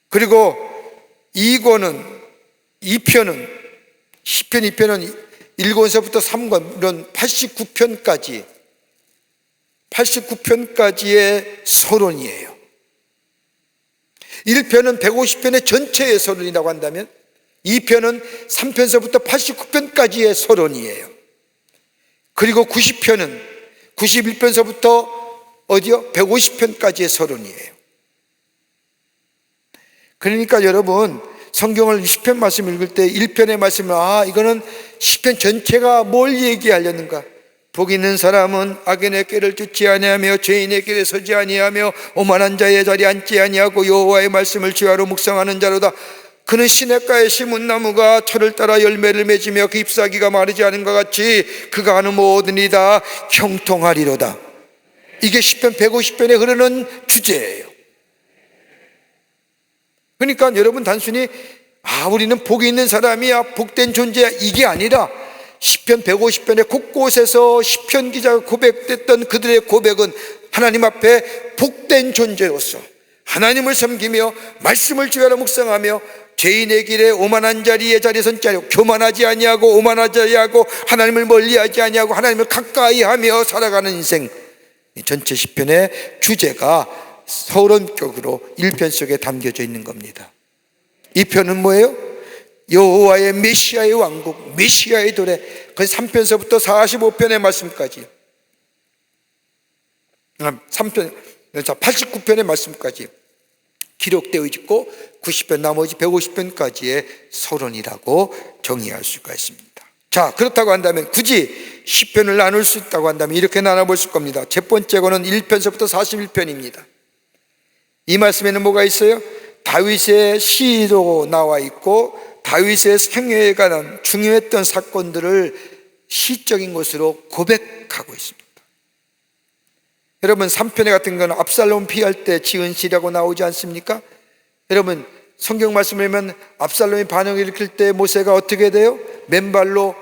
그리고 2권은, 2편은, 시편 2편은 1권서부터 3권, 이런 89편까지의 서론이에요. 1편은 150편의 전체의 서론이라고 한다면 2편은 3편서부터 89편까지의 서론이에요. 그리고 90편은 91편서부터 어디요? 150편까지의 서론이에요. 그러니까 여러분, 성경을 10편 말씀 읽을 때 1편의 말씀을 이거는 10편 전체가 뭘 얘기하려는가? 복 있는 사람은 악인의 꾀를 쫓지 아니하며 죄인의 길에 서지 아니하며 오만한 자의 자리에 앉지 아니하고 여호와의 말씀을 지혜로 묵상하는 자로다. 그는 시냇가에 심은 나무가 철을 따라 열매를 맺으며 그 잎사귀가 마르지 않은 것 같이 그가 하는 모든 일이 다 형통하리로다. 이게 10편 150편에 흐르는 주제예요. 그러니까 여러분, 단순히 우리는 복이 있는 사람이야, 복된 존재야, 이게 아니라 10편 150편의 곳곳에서 시편 기자가 고백됐던 그들의 고백은 하나님 앞에 복된 존재로서 하나님을 섬기며 말씀을 주야로 묵상하며 죄인의 길에 오만한 자리에 자리에 서지 아니하고 교만하지 아니하고 오만하지 아니하고 하나님을 멀리하지 아니하고 하나님을 가까이하며 살아가는 인생. 전체 시편의 주제가 서론격으로 1편 속에 담겨져 있는 겁니다. 2편은 뭐예요? 여호와의 메시아의 왕국, 메시아의 도래. 그래서 3편서부터 45편의 말씀까지, 89편의 말씀까지 기록되어 있고 90편 나머지 150편까지의 서론이라고 정의할 수가 있습니다. 자, 그렇다고 한다면 굳이 10편을 나눌 수 있다고 한다면 이렇게 나눠볼 수 겁니다. 첫 번째 거는 1편서부터 41편입니다. 이 말씀에는 뭐가 있어요? 다윗의 시로 나와 있고 다윗의 생애에 관한 중요했던 사건들을 시적인 것으로 고백하고 있습니다. 여러분, 3편에 같은 건 압살롬 피할 때 지은 시라고 나오지 않습니까? 여러분, 성경 말씀을 보면 압살롬이 반역을 일으킬 때 모세가 어떻게 돼요? 맨발로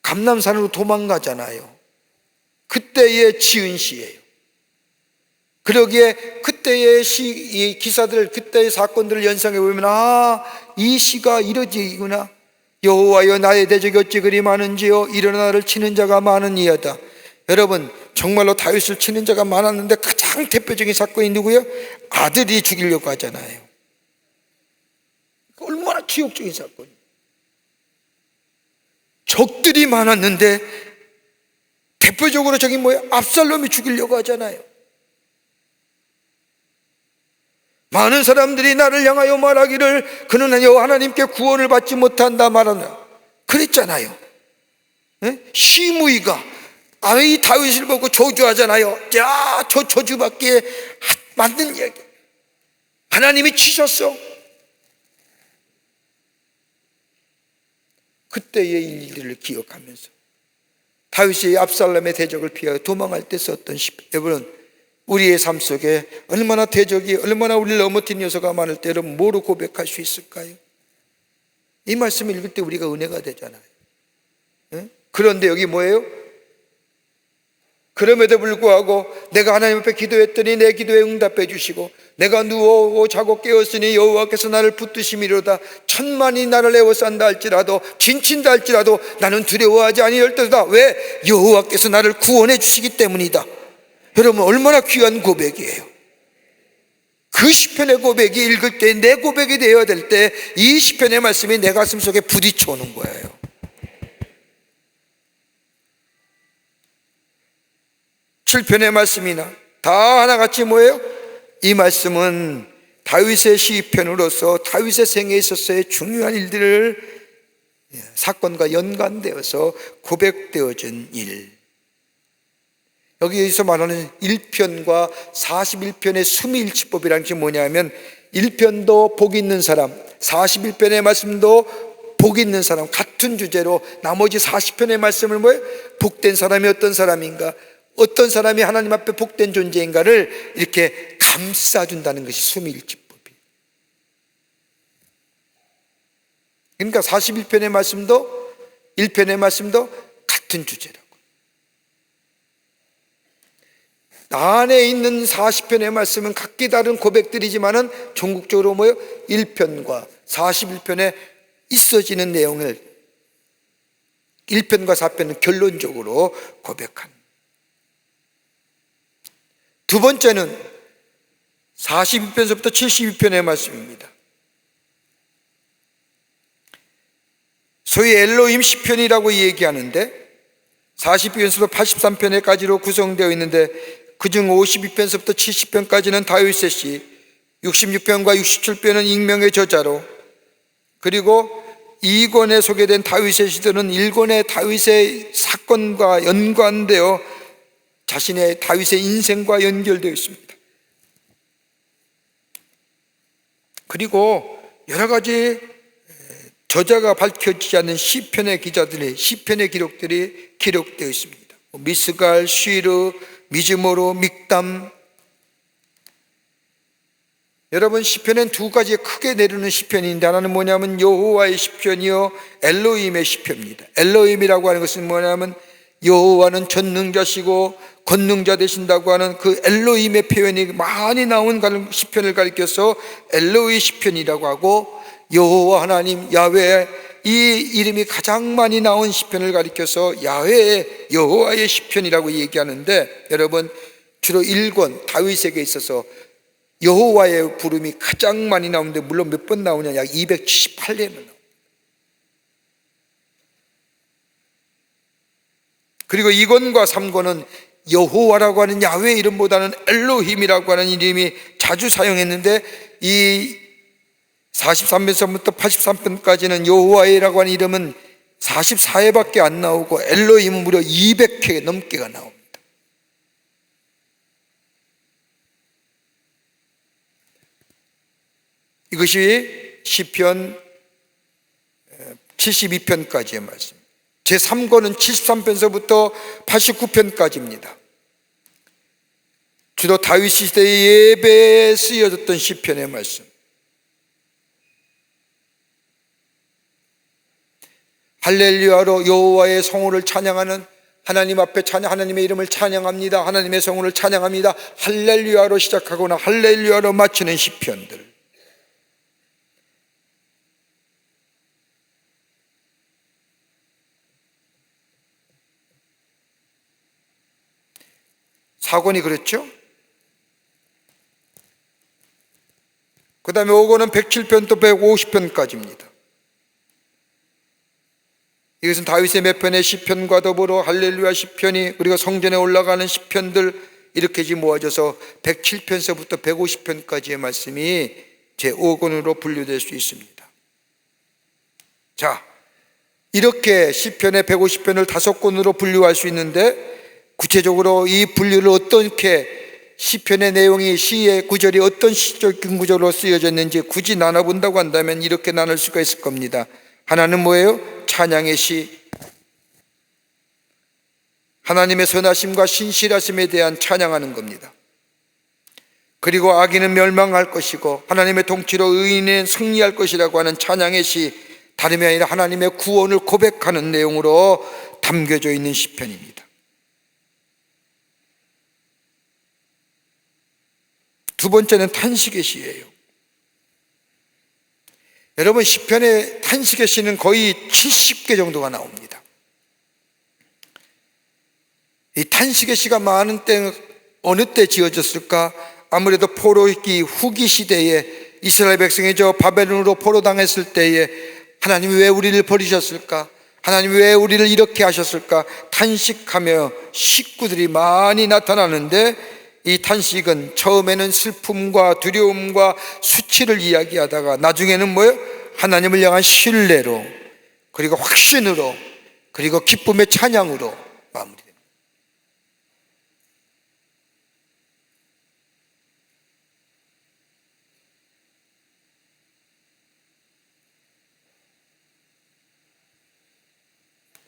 감람산으로 도망가잖아요. 그때의 지은 시예요. 그러기에 그때의 이 기사들, 그때의 사건들을 연상해 보면 이 시가 이러지구나. 여호와여, 나의 대적이 어찌 그리 많은지요. 일어나 나를 치는 자가 많으니이다. 여러분, 정말로 다윗을 치는 자가 많았는데 가장 대표적인 사건이 누구예요? 아들이 죽이려고 하잖아요. 얼마나 지옥적인 사건이에요. 적들이 많았는데 대표적으로 저기 뭐예요? 압살롬이 죽이려고 하잖아요. 많은 사람들이 나를 향하여 말하기를 그는 하나님께 구원을 받지 못한다 말하나 그랬잖아요. 시므이가 이 다윗을 보고 저주하잖아요. 야, 저 저주받기에 맞는 얘기. 하나님이 치셨어. 그때의 일들을 기억하면서 다윗이 압살롬의 대적을 피하여 도망할 때 썼던 시편. 여러분, 우리의 삶 속에 얼마나 대적이, 얼마나 우리를 넘어뜨린 요소가 많을 때 여러분 뭐로 고백할 수 있을까요? 이 말씀을 읽을 때 우리가 은혜가 되잖아요. 그런데 여기 뭐예요? 그럼에도 불구하고 내가 하나님 앞에 기도했더니 내 기도에 응답해 주시고 내가 누워 자고 깨었으니 여호와께서 나를 붙드심이로다. 천만이 나를 에워싼다 할지라도 진친다 할지라도 나는 두려워하지 아니할지로다. 왜? 여호와께서 나를 구원해 주시기 때문이다. 여러분, 얼마나 귀한 고백이에요. 그 시편의 고백이 읽을 때 내 고백이 되어야 될 때 이 시편의 말씀이 내 가슴 속에 부딪혀 오는 거예요. 칠편의 말씀이나 다 하나같이 뭐예요? 이 말씀은 다윗의 시편으로서 다윗의 생애에 있어서의 중요한 일들을 사건과 연관되어서 고백되어진 일. 여기에서 말하는 1편과 41편의 수미일치법이라는 것이 뭐냐면 1편도 복 있는 사람, 41편의 말씀도 복 있는 사람, 같은 주제로 나머지 40편의 말씀을 뭐예요? 복된 사람이 어떤 사람인가, 어떤 사람이 하나님 앞에 복된 존재인가를 이렇게 감싸준다는 것이 수미일치법이에요. 그러니까 41편의 말씀도 1편의 말씀도 같은 주제라고. 안에 있는 40편의 말씀은 각기 다른 고백들이지만은 전국적으로 뭐예요? 1편과 41편에 있어지는 내용을 1편과 4편은 결론적으로 고백한. 두 번째는 42편서부터 72편의 말씀입니다. 소위 엘로힘 시편이라고 얘기하는데 40편에서 83편에까지로 구성되어 있는데 그중 52편서부터 70편까지는 다윗의 시, 66편과 67편은 익명의 저자로, 그리고 2권에 소개된 다윗의 시들은 1권의 다윗의 사건과 연관되어 자신의 다윗의 인생과 연결되어 있습니다. 그리고 여러 가지 저자가 밝혀지지 않는 시편의 기록들이 기록되어 있습니다. 미스갈, 쉬르, 미즈모로, 믹담. 여러분, 시편엔 두 가지 크게 내리는 시편인데, 하나는 뭐냐면 여호와의 시편이요 엘로힘의 시편입니다. 엘로힘이라고 하는 것은 뭐냐면 여호와는 전능자시고 권능자 되신다고 하는 그 엘로힘의 표현이 많이 나온 시편을 가리켜서 엘로히 시편이라고 하고, 여호와 하나님 야훼, 이 이름이 가장 많이 나온 시편을 가리켜서 야훼의 여호와의 시편이라고 얘기하는데, 여러분, 주로 1권 다윗에게 있어서 여호와의 부름이 가장 많이 나오는데, 물론 몇 번 나오냐, 약 278년을 나옵니다. 그리고 2권과 3권은 여호와라고 하는 야훼 이름보다는 엘로힘이라고 하는 이름이 자주 사용했는데, 이 43편부터 83편까지는 여호와라고 하는 이름은 44회밖에 안 나오고 엘로힘은 무려 200회 넘게가 나옵니다. 이것이 시편 72편까지의 말씀. 제3권은 73편서부터 89편까지입니다. 주로 다윗 시대의 예배에 쓰여졌던 시편의 말씀. 할렐루야로 여호와의 성호를 찬양하는, 하나님 앞에 하나님의 이름을 찬양합니다, 하나님의 성호를 찬양합니다, 할렐루야로 시작하거나 할렐루야로 마치는 시편들. 사권이 그렇죠? 그 다음에 5권은 107편부터 150편까지입니다. 이것은 다윗의 몇 편의 시편과 더불어 할렐루야 시편이, 그리고 성전에 올라가는 시편들, 이렇게 모아져서 107편서부터 150편까지의 말씀이 제5권으로 분류될 수 있습니다. 자, 이렇게 시편의 150편을 5권으로 분류할 수 있는데, 구체적으로 이 분류를 어떻게, 시편의 내용이, 시의 구절이 어떤 시적인 구절로 쓰여졌는지 굳이 나눠본다고 한다면 이렇게 나눌 수가 있을 겁니다. 하나는 뭐예요? 찬양의 시, 하나님의 선하심과 신실하심에 대한 찬양하는 겁니다. 그리고 악인은 멸망할 것이고 하나님의 통치로 의인은 승리할 것이라고 하는 찬양의 시, 다름이 아니라 하나님의 구원을 고백하는 내용으로 담겨져 있는 시편입니다. 두 번째는 탄식의 시예요. 여러분, 시편의 탄식의 시는 거의 70개 정도가 나옵니다. 이 탄식의 시가 많은 때, 어느 때 지어졌을까? 아무래도 포로기 후기 시대에 이스라엘 백성이 저 바벨론으로 포로당했을 때에 하나님이 왜 우리를 버리셨을까? 하나님이 왜 우리를 이렇게 하셨을까? 탄식하며 식구들이 많이 나타나는데, 이 탄식은 처음에는 슬픔과 두려움과 수치를 이야기하다가 나중에는 뭐예요? 하나님을 향한 신뢰로, 그리고 확신으로, 그리고 기쁨의 찬양으로 마무리됩니다.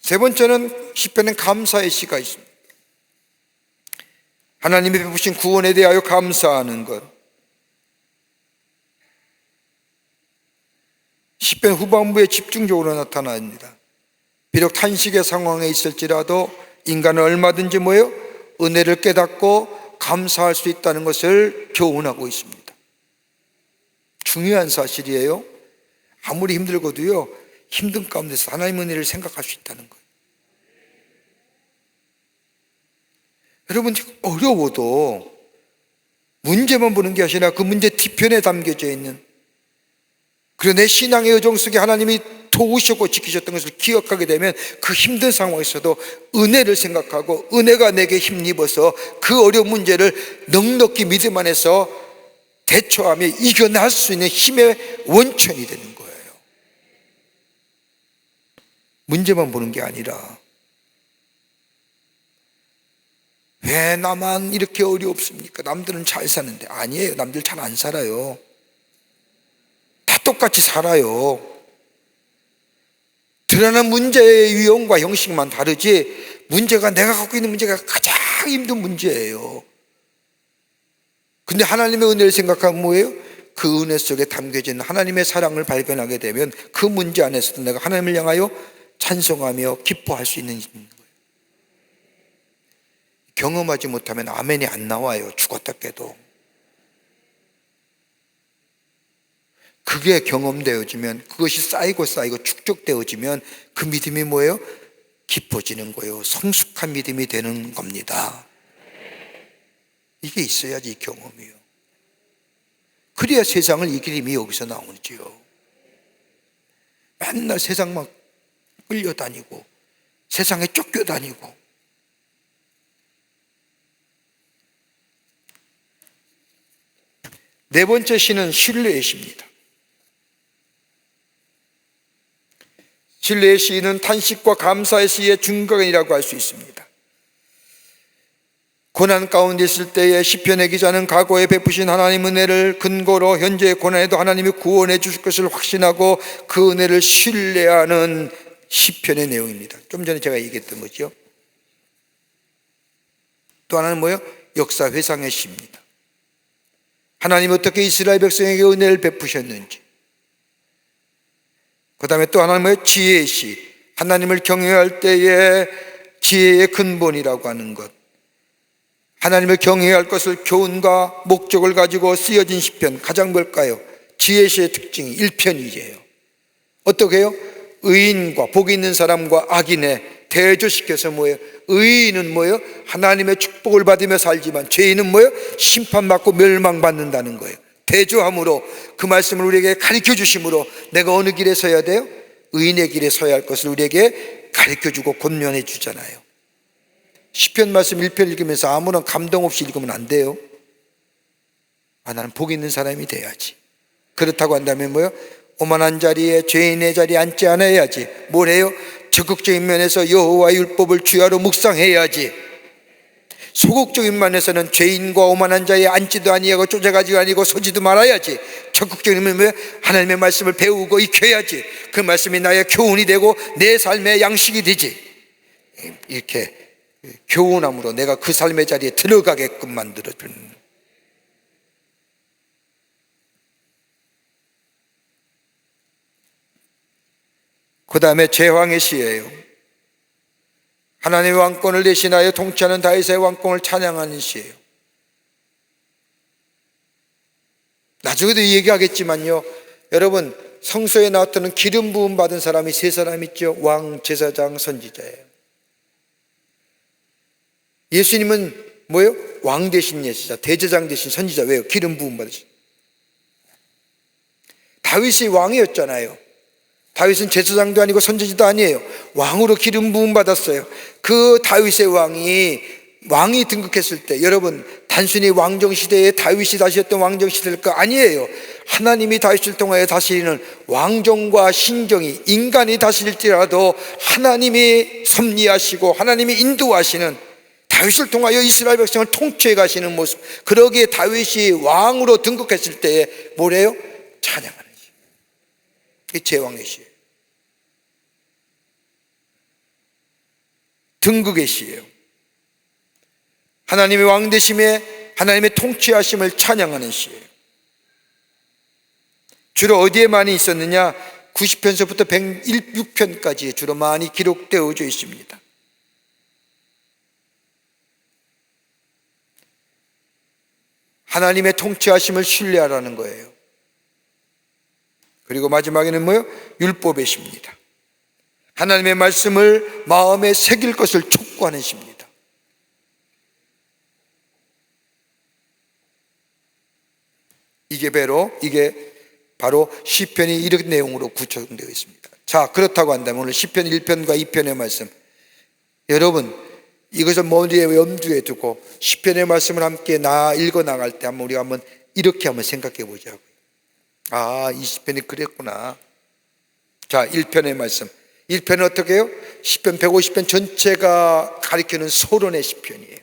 세 번째는 시편엔 감사의 시가 있습니다. 하나님이 베푸신 구원에 대하여 감사하는 것. 시편 후반부에 집중적으로 나타납니다. 비록 탄식의 상황에 있을지라도 인간은 얼마든지 뭐예요? 은혜를 깨닫고 감사할 수 있다는 것을 교훈하고 있습니다. 중요한 사실이에요. 아무리 힘들고도요, 힘든 가운데서 하나님의 은혜를 생각할 수 있다는 거예요. 여러분, 어려워도 문제만 보는 게 아니라 그 문제 뒤편에 담겨져 있는 그리고 내 신앙의 여정 속에 하나님이 도우셨고 지키셨던 것을 기억하게 되면 그 힘든 상황에서도 은혜를 생각하고 은혜가 내게 힘입어서 그 어려운 문제를 넉넉히 믿음 안에서 대처하며 이겨낼 수 있는 힘의 원천이 되는 거예요. 문제만 보는 게 아니라 왜 나만 이렇게 어렵습니까? 남들은 잘 사는데. 아니에요. 남들 잘 안 살아요. 다 똑같이 살아요. 드러나는 문제의 유형과 형식만 다르지 문제가 내가 갖고 있는 문제가 가장 힘든 문제예요. 근데 하나님의 은혜를 생각하면 뭐예요? 그 은혜 속에 담겨진 하나님의 사랑을 발견하게 되면 그 문제 안에서도 내가 하나님을 향하여 찬송하며 기뻐할 수 있는 거예요. 경험하지 못하면 아멘이 안 나와요. 죽었다 깨도. 그게 경험되어지면, 그것이 쌓이고 축적되어지면 그 믿음이 뭐예요? 깊어지는 거예요. 성숙한 믿음이 되는 겁니다. 이게 있어야지 이 경험이요. 그래야 세상을 이길 힘이 여기서 나오지요. 맨날 세상만 끌려다니고 세상에 쫓겨다니고. 네 번째 시는 신뢰의 시입니다. 신뢰의 시는 탄식과 감사의 시의 중간이라고 할 수 있습니다. 고난 가운데 있을 때에 시편의 기자는 과거에 베푸신 하나님 은혜를 근거로 현재의 고난에도 하나님이 구원해 주실 것을 확신하고 그 은혜를 신뢰하는 시편의 내용입니다. 좀 전에 제가 얘기했던 거죠. 또 하나는 뭐예요? 역사 회상의 시입니다. 하나님이 어떻게 이스라엘 백성에게 은혜를 베푸셨는지. 그 다음에 또 하나는 뭐예요? 지혜의 시. 하나님을 경외할 때의 지혜의 근본이라고 하는 것. 하나님을 경외할 것을 교훈과 목적을 가지고 쓰여진 시편. 가장 뭘까요? 지혜의 시의 특징이 1편이에요. 어떻게 해요? 의인과 복이 있는 사람과 악인의 대조시켜서 뭐예요? 의인은 뭐예요? 하나님의 축복을 받으며 살지만 죄인은 뭐예요? 심판받고 멸망받는다는 거예요. 대조함으로 그 말씀을 우리에게 가르쳐 주심으로 내가 어느 길에 서야 돼요? 의인의 길에 서야 할 것을 우리에게 가르쳐 주고 권면해 주잖아요. 시편 말씀 1편 읽으면서 아무런 감동 없이 읽으면 안 돼요. 나는 복 있는 사람이 돼야지. 그렇다고 한다면 뭐예요? 오만한 자리에 죄인의 자리에 앉지 않아야지. 뭘 해요? 적극적인 면에서 여호와의 율법을 주야로 묵상해야지. 소극적인 면에서는 죄인과 오만한 자에 앉지도 아니하고 쫓아가지도 아니고 서지도 말아야지. 적극적인 면에 하나님의 말씀을 배우고 익혀야지. 그 말씀이 나의 교훈이 되고 내 삶의 양식이 되지. 이렇게 교훈함으로 내가 그 삶의 자리에 들어가게끔 만들어주는. 그 다음에 제왕의 시예요. 하나님의 왕권을 대신하여 통치하는 다윗의 왕권을 찬양하는 시예요. 나중에도 얘기하겠지만요, 여러분 성서에 나왔던 기름 부음 받은 사람이 세 사람 있죠. 왕, 제사장, 선지자예요. 예수님은 뭐예요? 왕 대신 예수자, 대제장 대신 선지자. 왜요? 기름 부음 받으신. 다윗이 왕이었잖아요. 다윗은 제사장도 아니고 선지자도 아니에요. 왕으로 기름 부음 받았어요. 그 다윗의 왕이 등극했을 때, 여러분 단순히 왕정시대에 다윗이 다스렸던 왕정시대일 거 아니에요. 하나님이 다윗을 통하여 다스리는 왕정과 신정이 인간이 다스릴지라도 하나님이 섭리하시고 하나님이 인도하시는, 다윗을 통하여 이스라엘 백성을 통치해 가시는 모습, 그러기에 다윗이 왕으로 등극했을 때에 뭐래요? 찬양하는 시. 이게 제왕의 시예요. 등극의 시예요. 하나님의 왕되심에 하나님의 통치하심을 찬양하는 시예요. 주로 어디에 많이 있었느냐? 90편서부터 106편까지 주로 많이 기록되어져 있습니다. 하나님의 통치하심을 신뢰하라는 거예요. 그리고 마지막에는 뭐예요? 율법의 시입니다. 하나님의 말씀을 마음에 새길 것을 촉구하는 시입니다. 이게 바로 시편이 이런 내용으로 구성되어 있습니다. 자, 그렇다고 한다면 오늘 시편 1편과 2편의 말씀, 여러분 이것을 머리에 염두에 두고 시편의 말씀을 함께 읽어 나갈 때 우리가 한번 이렇게 한번 생각해 보자고요. 아, 이 시편이 그랬구나. 자, 1편의 말씀. 1편은 어떻게 해요? 시편 150편 전체가 가리키는 소론의 시편이에요.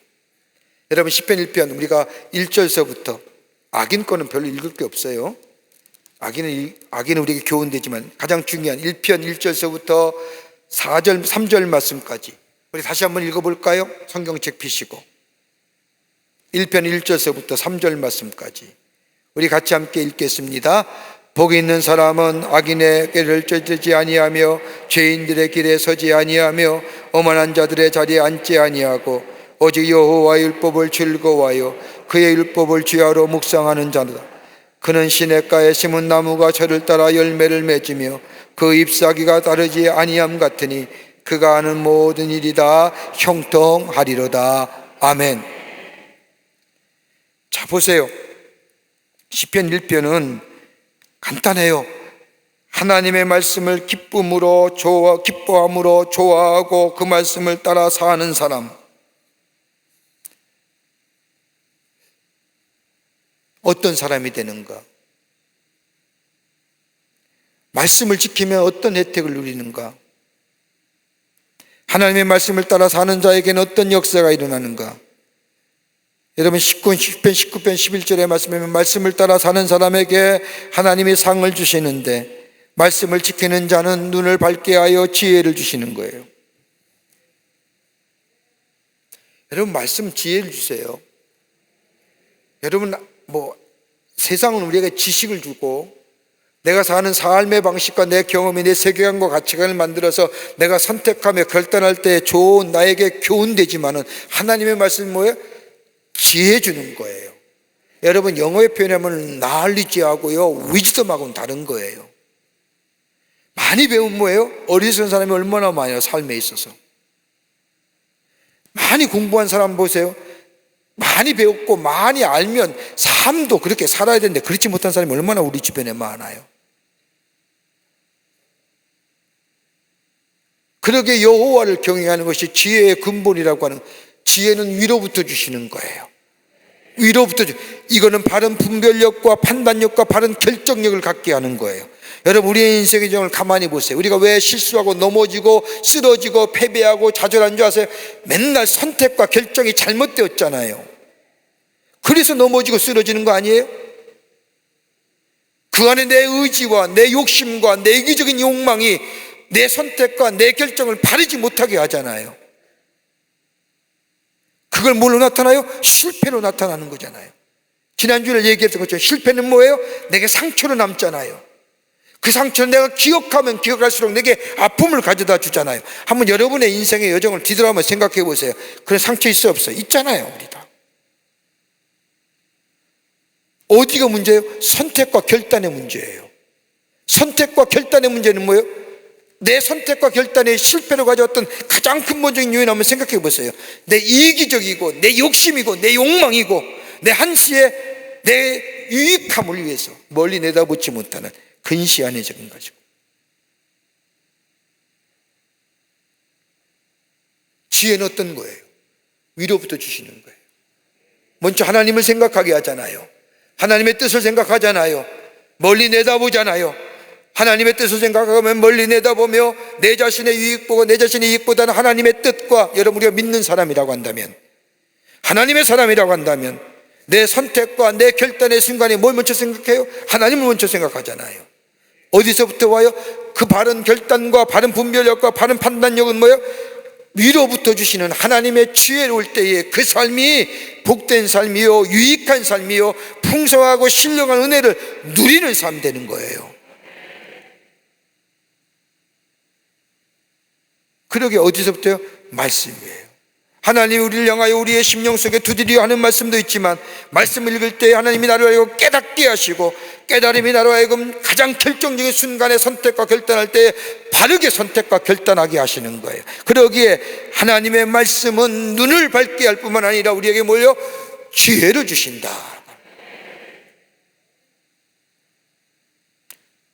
여러분 시편 1편 우리가 1절서부터, 악인 거는 별로 읽을 게 없어요. 악인은 우리에게 교훈되지만 가장 중요한 1편 1절서부터 4절 3절 말씀까지 우리 다시 한번 읽어볼까요? 성경책 펴시고 1편 1절서부터 3절 말씀까지 우리 같이 함께 읽겠습니다. 복이 있는 사람은 악인의 길을 쫓지 아니하며 죄인들의 길에 서지 아니하며 오만한 자들의 자리에 앉지 아니하고 오직 여호와의 율법을 즐거워하여 그의 율법을 주야로 묵상하는 자다. 그는 시냇가에 심은 나무가 저를 따라 열매를 맺으며 그 잎사귀가 다르지 아니함 같으니 그가 하는 모든 일이 다 형통하리로다. 아멘. 자, 보세요. 시편 1편은 간단해요. 하나님의 말씀을 기뻐함으로 좋아하고 그 말씀을 따라 사는 사람, 어떤 사람이 되는가? 말씀을 지키면 어떤 혜택을 누리는가? 하나님의 말씀을 따라 사는 자에게는 어떤 역사가 일어나는가? 여러분 시편 19편 11절의 말씀에 말씀을 따라 사는 사람에게 하나님이 상을 주시는데 말씀을 지키는 자는 눈을 밝게 하여 지혜를 주시는 거예요. 여러분 말씀 지혜를 주세요. 여러분 세상은 우리에게 지식을 주고 내가 사는 삶의 방식과 내 경험이 내 세계관과 가치관을 만들어서 내가 선택하며 결단할 때 좋은 나에게 교훈되지만은 하나님의 말씀은 뭐예요? 지혜 주는 거예요. 여러분 영어에 표현하면 knowledge하고요 위즈덤하고는 다른 거예요. 많이 배운 뭐예요? 어리석은 사람이 얼마나 많아요, 삶에 있어서. 많이 공부한 사람 보세요. 많이 배웠고 많이 알면 삶도 그렇게 살아야 되는데 그렇지 못한 사람이 얼마나 우리 주변에 많아요. 그러게 여호와를 경외하는 것이 지혜의 근본이라고 하는, 지혜는 위로부터 주시는 거예요. 위로부터 이거는 바른 분별력과 판단력과 바른 결정력을 갖게 하는 거예요. 여러분 우리의 인생의 정을 가만히 보세요. 우리가 왜 실수하고 넘어지고 쓰러지고 패배하고 좌절한 줄 아세요? 맨날 선택과 결정이 잘못되었잖아요. 그래서 넘어지고 쓰러지는 거 아니에요? 그 안에 내 의지와 내 욕심과 내 이기적인 욕망이 내 선택과 내 결정을 바르지 못하게 하잖아요. 그걸 뭘로 나타나요? 실패로 나타나는 거잖아요. 지난주에 얘기했던 것처럼 실패는 뭐예요? 내게 상처로 남잖아요. 그 상처는 내가 기억하면 기억할수록 내게 아픔을 가져다 주잖아요. 한번 여러분의 인생의 여정을 뒤돌아보면 생각해 보세요. 그런 상처 있어요, 없어요? 있잖아요, 우리 다. 어디가 문제예요? 선택과 결단의 문제예요. 선택과 결단의 문제는 뭐예요? 내 선택과 결단의 실패로 가져왔던 가장 근본적인 요인 한번 생각해 보세요. 내 이기적이고 내 욕심이고 내 욕망이고 내 한시에 내 유익함을 위해서 멀리 내다보지 못하는 근시안해적인 가지고. 지혜는 어떤 거예요? 위로부터 주시는 거예요. 먼저 하나님을 생각하게 하잖아요. 하나님의 뜻을 생각하잖아요. 멀리 내다보잖아요. 하나님의 뜻을 생각하면 멀리 내다보며 내 자신의 유익 보고 내 자신의 이익보다는 하나님의 뜻과, 여러분 우리가 믿는 사람이라고 한다면, 하나님의 사람이라고 한다면 내 선택과 내 결단의 순간에 뭘 먼저 생각해요? 하나님을 먼저 생각하잖아요. 어디서부터 와요? 그 바른 결단과 바른 분별력과 바른 판단력은 뭐예요? 위로부터 주시는 하나님의 지혜로울 때에 그 삶이 복된 삶이요 유익한 삶이요 풍성하고 신령한 은혜를 누리는 삶이 되는 거예요. 그러게 어디서부터요? 말씀이에요. 하나님이 우리를 향하여 우리의 심령 속에 두드려 하는 말씀도 있지만, 말씀을 읽을 때 하나님이 나를 하여금 깨닫게 하시고 깨달음이 나로 하여금 가장 결정적인 순간에 선택과 결단할 때 바르게 선택과 결단하게 하시는 거예요. 그러기에 하나님의 말씀은 눈을 밝게 할 뿐만 아니라 우리에게 뭐예요? 지혜를 주신다.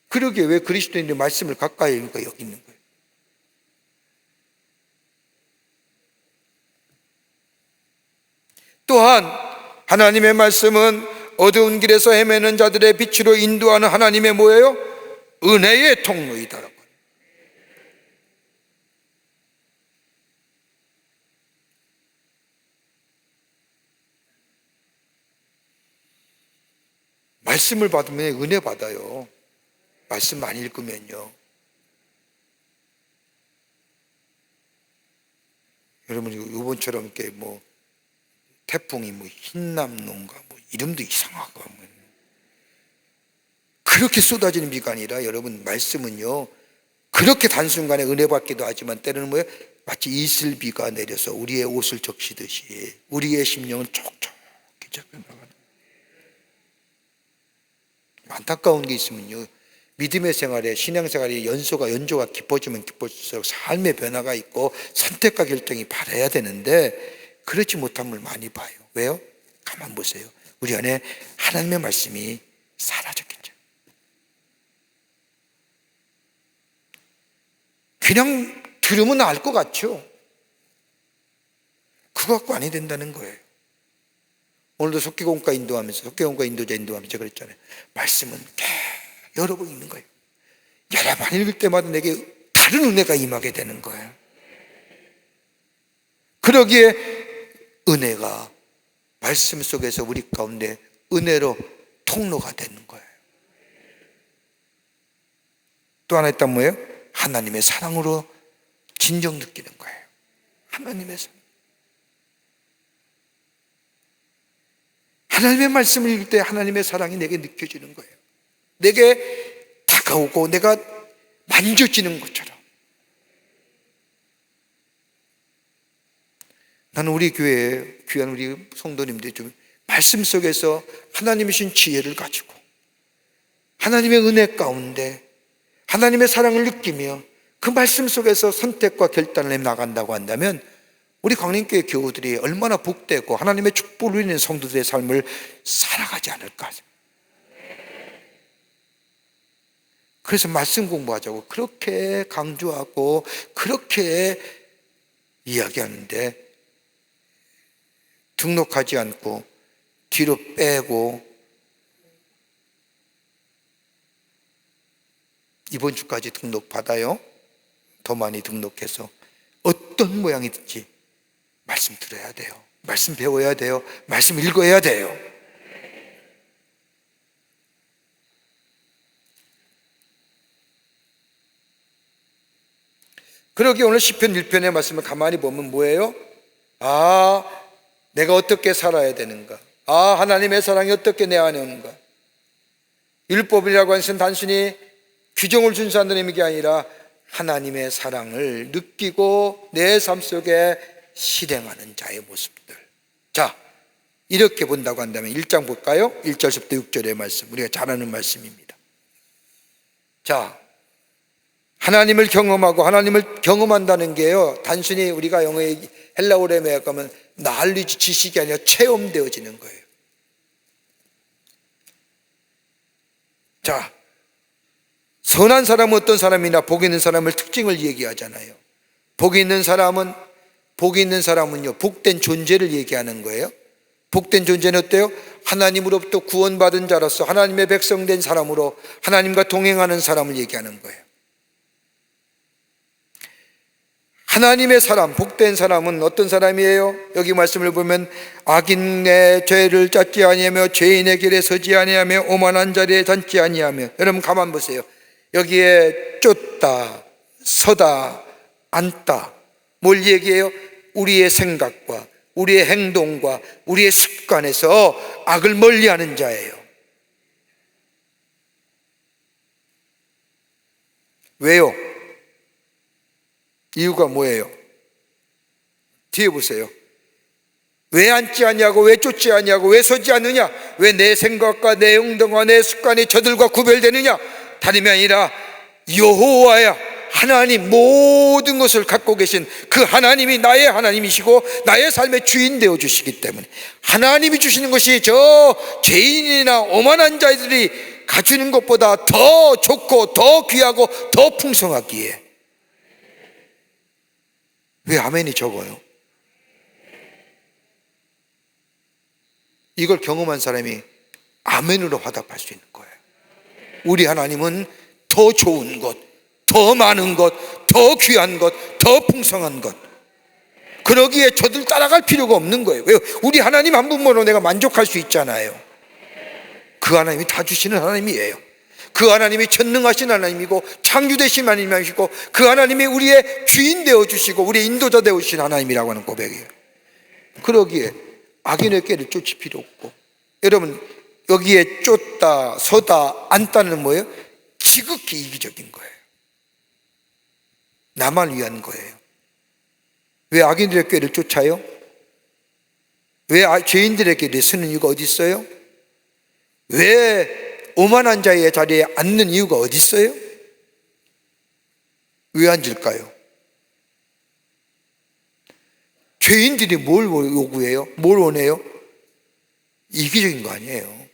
그러기에 왜 그리스도인들이 말씀을 가까이 여기는 거예요? 또한 하나님의 말씀은 어두운 길에서 헤매는 자들의 빛으로 인도하는 하나님의 뭐예요? 은혜의 통로이다라고. 말씀을 받으면 은혜 받아요. 말씀 많이 읽으면요. 여러분 이번처럼 이렇게 뭐 태풍이 뭐 흰남노인가 뭐 이름도 이상하고 뭐 그렇게 쏟아지는 비가 아니라 여러분 말씀은요 그렇게 단순간에 은혜 받기도 하지만 때로는 뭐예요? 마치 이슬비가 내려서 우리의 옷을 적시듯이 우리의 심령을 촉촉히 적셔나가는. 안타까운 게 있으면요 믿음의 생활에 신앙생활에 연조가 깊어지면 깊어질수록 삶의 변화가 있고 선택과 결정이 바라야 되는데 그렇지 못한 걸 많이 봐요. 왜요? 가만 보세요. 우리 안에 하나님의 말씀이 사라졌겠죠. 그냥 들으면 알 것 같죠. 그거 갖고 아니 된다는 거예요. 오늘도 속기공과 인도하면서 속기공과 인도자 인도하면서 그랬잖아요. 말씀은 여러 번 읽는 거예요. 여러 번 읽을 때마다 내게 다른 은혜가 임하게 되는 거예요. 그러기에 은혜가 말씀 속에서 우리 가운데 은혜로 통로가 되는 거예요. 또 하나 있단 뭐예요? 하나님의 사랑으로 진정 느끼는 거예요. 하나님의 사랑. 하나님의 말씀을 읽을 때 하나님의 사랑이 내게 느껴지는 거예요. 내게 다가오고 내가 만져지는 것처럼. 나는 우리 교회에 귀한 우리 성도님들이 좀 말씀 속에서 하나님이 주신 지혜를 가지고 하나님의 은혜 가운데 하나님의 사랑을 느끼며 그 말씀 속에서 선택과 결단을 해 나간다고 한다면 우리 광림교회 교우들이 얼마나 복되고 하나님의 축복을 누리는 성도들의 삶을 살아가지 않을까. 그래서 말씀 공부하자고 그렇게 강조하고 그렇게 이야기하는데 등록하지 않고 뒤로 빼고 이번 주까지 등록 받아요. 더 많이 등록해서 어떤 모양이든지 말씀 들어야 돼요. 말씀 배워야 돼요. 말씀 읽어야 돼요. 그러기에 오늘 시편 1편의 말씀을 가만히 보면 뭐예요? 내가 어떻게 살아야 되는가? 하나님의 사랑이 어떻게 내 안에 오는가? 율법이라고 하는 것은 단순히 규정을 준수하는 의미가 아니라 하나님의 사랑을 느끼고 내 삶 속에 실행하는 자의 모습들. 자, 이렇게 본다고 한다면 1장 볼까요? 1절부터 6절의 말씀, 우리가 잘 아는 말씀입니다. 자, 하나님을 경험하고 하나님을 경험한다는 게요 단순히 우리가 영어의 헬라어로 가면 knowledge, 지식이 아니라 체험되어지는 거예요. 자, 선한 사람은 어떤 사람이나 복이 있는 사람을 특징을 얘기하잖아요. 복이 있는 사람은요 복된 존재를 얘기하는 거예요. 복된 존재는 어때요? 하나님으로부터 구원받은 자로서 하나님의 백성된 사람으로 하나님과 동행하는 사람을 얘기하는 거예요. 하나님의 사람, 복된 사람은 어떤 사람이에요? 여기 말씀을 보면 악인의 죄를 짰지 아니하며 죄인의 길에 서지 아니하며 오만한 자리에 앉지 아니하며. 여러분 가만 보세요. 여기에 쫓다, 서다, 앉다 뭘 얘기해요? 우리의 생각과 우리의 행동과 우리의 습관에서 악을 멀리하는 자예요. 왜요? 이유가 뭐예요? 뒤에 보세요. 왜 앉지 않냐고, 왜 쫓지 않냐고, 왜 서지 않느냐, 왜 내 생각과 내 행동과 내 습관이 저들과 구별되느냐? 다름이 아니라 여호와야 하나님, 모든 것을 갖고 계신 그 하나님이 나의 하나님이시고 나의 삶의 주인 되어 주시기 때문에 하나님이 주시는 것이 저 죄인이나 오만한 자들이 가지는 것보다 더 좋고 더 귀하고 더 풍성하기에. 왜 아멘이 적어요? 이걸 경험한 사람이 아멘으로 화답할 수 있는 거예요. 우리 하나님은 더 좋은 것, 더 많은 것, 더 귀한 것, 더 풍성한 것. 그러기에 저들 따라갈 필요가 없는 거예요. 왜요? 우리 하나님 한 분만으로 내가 만족할 수 있잖아요. 그 하나님이 다 주시는 하나님이에요. 그 하나님이 전능하신 하나님이고 창조되신 하나님이시고 그 하나님이 우리의 주인 되어주시고 우리의 인도자 되어주신 하나님이라고 하는 고백이에요. 그러기에 악인의 꾀를 쫓을 필요 없고, 여러분 여기에 쫓다 서다 앉다는 뭐예요? 지극히 이기적인 거예요. 나만 위한 거예요. 왜 악인들의 꾀를 쫓아요? 왜 죄인들의 꾀를 쓰는 이유가 어디 있어요? 왜 오만한 자의 자리에 앉는 이유가 어디 있어요? 왜 앉을까요? 죄인들이 뭘 요구해요? 뭘 원해요? 이기적인 거 아니에요.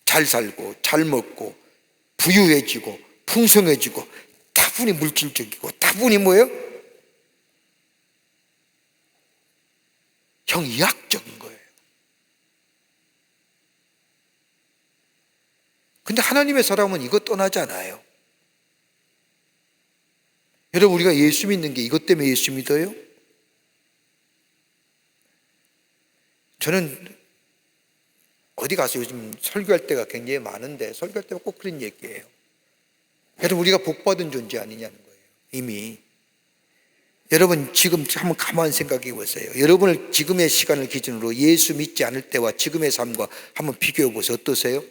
잘 살고 잘 먹고 부유해지고 풍성해지고 다분히 물질적이고 다분히 뭐예요? 이학적인 거예요. 근데 하나님의 사람은 이것 떠나지 않아요. 여러분 우리가 예수 믿는 게 이것 때문에 예수 믿어요? 저는 어디 가서 요즘 설교할 때가 굉장히 많은데 설교할 때가 꼭 그런 얘기예요. 여러분 우리가 복받은 존재 아니냐는 거예요. 이미 여러분 지금 한번 가만히 생각해 보세요. 여러분을 지금의 시간을 기준으로 예수 믿지 않을 때와 지금의 삶과 한번 비교해 보세요. 어떠세요?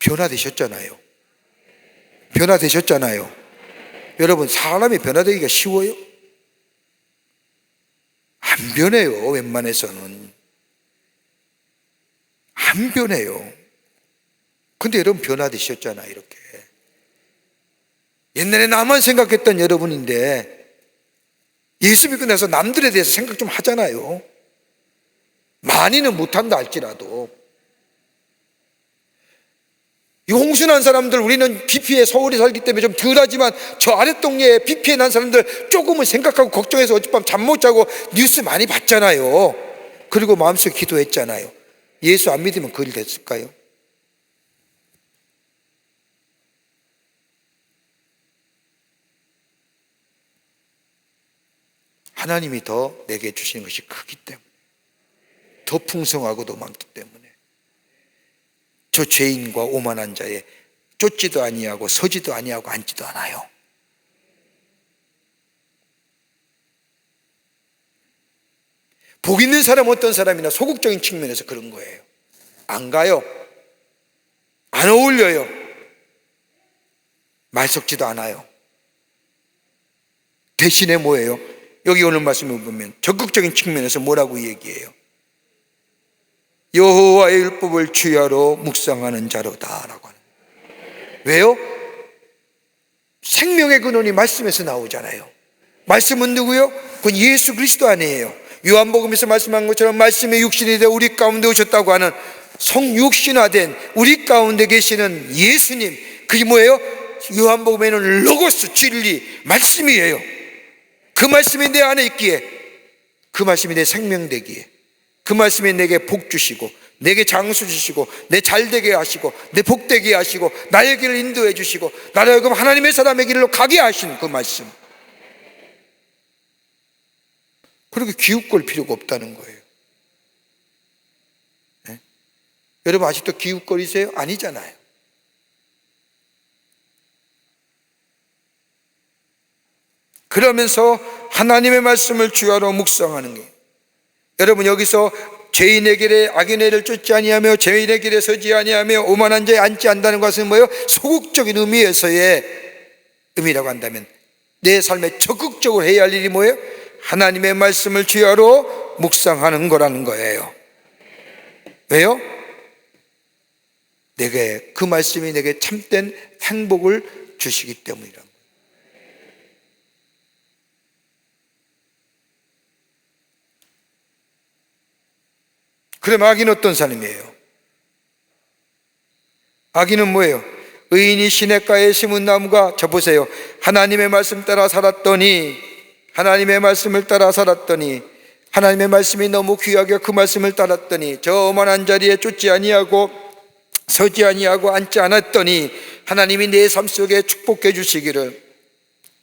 변화되셨잖아요. 변화되셨잖아요. 여러분 사람이 변화되기가 쉬워요? 안 변해요. 웬만해서는 안 변해요. 근데 여러분 변화되셨잖아요. 이렇게 옛날에 나만 생각했던 여러분인데 예수 믿고 나서 남들에 대해서 생각 좀 하잖아요. 많이는 못한다 할지라도. 이 홍순한 사람들, 우리는 비 피해 서울에 살기 때문에 좀 덜하지만 저 아랫동네에 비 피해 난 사람들 조금은 생각하고 걱정해서 어젯밤 잠 못 자고 뉴스 많이 봤잖아요. 그리고 마음속에 기도했잖아요. 예수 안 믿으면 그 일 됐을까요? 하나님이 더 내게 주시는 것이 크기 때문에, 더 풍성하고도 많기 때문에 저 죄인과 오만한 자에 쫓지도 아니하고 서지도 아니하고 앉지도 않아요. 복 있는 사람 어떤 사람이나 소극적인 측면에서 그런 거예요. 안 가요. 안 어울려요. 말 섞지도 않아요. 대신에 뭐예요? 여기 오늘 말씀을 보면 적극적인 측면에서 뭐라고 얘기해요? 여호와의 율법을 주야로 묵상하는 자로다라고 하는 거예요. 왜요? 생명의 근원이 말씀에서 나오잖아요. 말씀은 누구요? 그건 예수 그리스도 아니에요. 요한복음에서 말씀한 것처럼 말씀의 육신이 되어 우리 가운데 오셨다고 하는 성육신화된 우리 가운데 계시는 예수님, 그게 뭐예요? 요한복음에는 로고스, 진리, 말씀이에요. 그 말씀이 내 안에 있기에, 그 말씀이 내 생명 되기에, 그 말씀이 내게 복 주시고 내게 장수 주시고 내 잘되게 하시고 내 복되게 하시고 나의 길을 인도해 주시고 나를 하여금 하나님의 사람의 길로 가게 하신 그 말씀, 그렇게 기웃걸 필요가 없다는 거예요. 네? 여러분 아직도 기웃거리세요? 아니잖아요. 그러면서 하나님의 말씀을 주야로 묵상하는 거예요. 여러분 여기서 죄인의 길에 악인의 쫓지 아니하며 죄인의 길에 서지 아니하며 오만한 자에 앉지 않는다는 것은 뭐예요? 소극적인 의미에서의 의미라고 한다면 내 삶에 적극적으로 해야 할 일이 뭐예요? 하나님의 말씀을 주야로 묵상하는 거라는 거예요. 왜요? 내게 그 말씀이 내게 참된 행복을 주시기 때문이라는 거예요. 그럼 악인은 어떤 사람이에요? 악인은 뭐예요? 의인이 시냇가에 심은 나무가, 저 보세요, 하나님의 말씀 따라 살았더니, 하나님의 말씀을 따라 살았더니, 하나님의 말씀이 너무 귀하게 그 말씀을 따랐더니, 저 오만한 자리에 쫓지 아니하고 서지 아니하고 앉지 않았더니 하나님이 내 삶 속에 축복해 주시기를,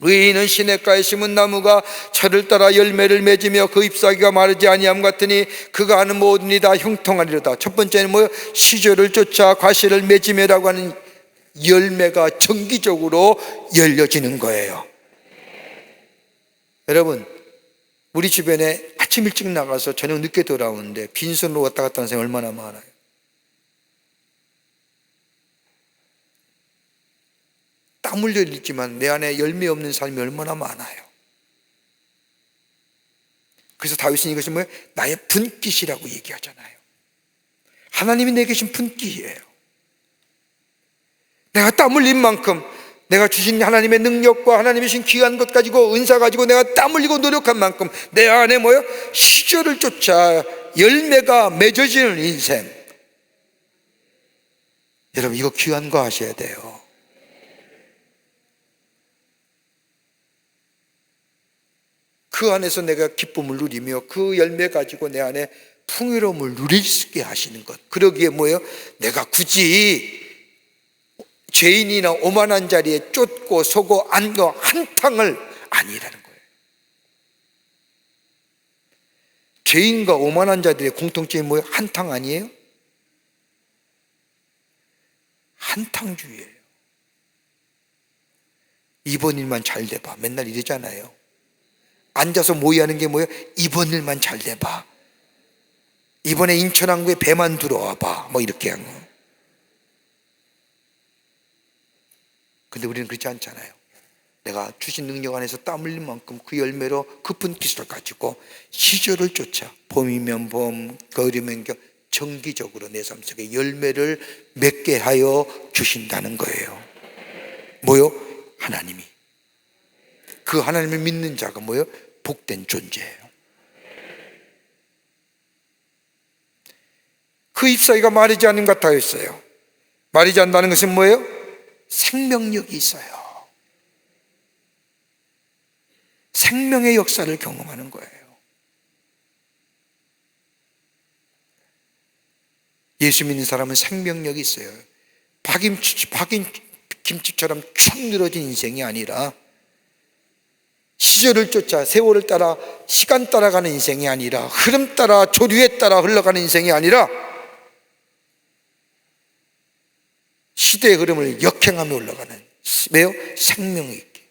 의인은 시냇가에 심은 나무가 철을 따라 열매를 맺으며 그 잎사귀가 마르지 아니함 같으니 그가 하는 모든 일이 다 형통하리로다. 첫 번째는 뭐예요? 시절을 쫓아 과실을 맺으며라고 하는 열매가 정기적으로 열려지는 거예요. 여러분, 우리 주변에 아침 일찍 나가서 저녁 늦게 돌아오는데 빈손으로 왔다 갔다 하는 사람이 얼마나 많아요. 땀 흘려 있지만 내 안에 열매 없는 삶이 얼마나 많아요. 그래서 다윗은 이것이 뭐예요? 나의 분깃이라고 얘기하잖아요. 하나님이 내게 주신 분깃이에요. 내가 땀 흘린 만큼, 내가 주신 하나님의 능력과 하나님이 주신 귀한 것 가지고, 은사 가지고 내가 땀 흘리고 노력한 만큼 내 안에 뭐예요? 시절을 쫓아 열매가 맺어지는 인생. 여러분, 이거 귀한 거 하셔야 돼요. 그 안에서 내가 기쁨을 누리며 그 열매 가지고 내 안에 풍요로움을 누릴 수 있게 하시는 것. 그러기에 뭐예요? 내가 굳이 죄인이나 오만한 자리에 쫓고 서고 앉고 한탕을 아니라는 거예요. 죄인과 오만한 자들의 공통점이 뭐예요? 한탕 아니에요? 한탕주의예요. 이번 일만 잘 돼봐. 맨날 이러잖아요. 앉아서 모의하는 게 뭐예요? 이번 일만 잘 돼봐. 이번에 인천항구에 배만 들어와봐. 뭐 이렇게 한 거. 근데 우리는 그렇지 않잖아요. 내가 주신 능력 안에서 땀 흘린 만큼 그 열매로 깊은 기술을 가지고 시절을 쫓아 봄이면 봄, 겨울이면 겨울, 정기적으로 내 삶 속에 열매를 맺게 하여 주신다는 거예요. 뭐요? 하나님이. 그 하나님을 믿는 자가 뭐예요? 복된 존재예요. 그 잎사귀가 마르지 않는 것 같아 있어요. 마르지 않는다는 것은 뭐예요? 생명력이 있어요. 생명의 역사를 경험하는 거예요. 예수 믿는 사람은 생명력이 있어요. 박인김치처럼 축 늘어진 인생이 아니라, 시절을 쫓아 세월을 따라 시간 따라가는 인생이 아니라, 흐름 따라 조류에 따라 흘러가는 인생이 아니라, 시대의 흐름을 역행하며 올라가는, 왜요? 생명이 있게.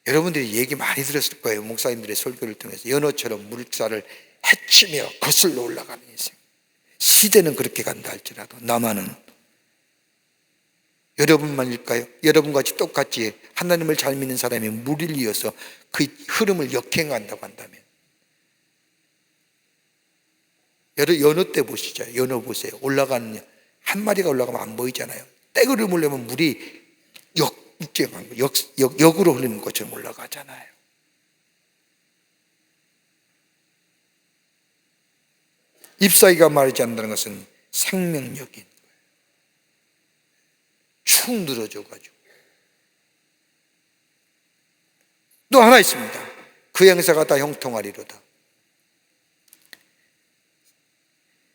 여러분들이 얘기 많이 들었을 거예요. 목사님들의 설교를 통해서 연어처럼 물살을 헤치며 거슬러 올라가는 인생. 시대는 그렇게 간다 할지라도 나만은, 여러분만일까요? 여러분같이 똑같이 하나님을 잘 믿는 사람이 물을 이어서 그 흐름을 역행한다고 한다면, 연어 때 보시죠. 연어 보세요. 올라가는, 한 마리가 올라가면 안 보이잖아요. 떼그를 물려면 물이 역으로 흐르는 것처럼 올라가잖아요. 잎사귀가 마르지 않는다는 것은 생명력인 거예요. 축 늘어져가지고. 또 하나 있습니다. 그 행사가 다 형통하리로다.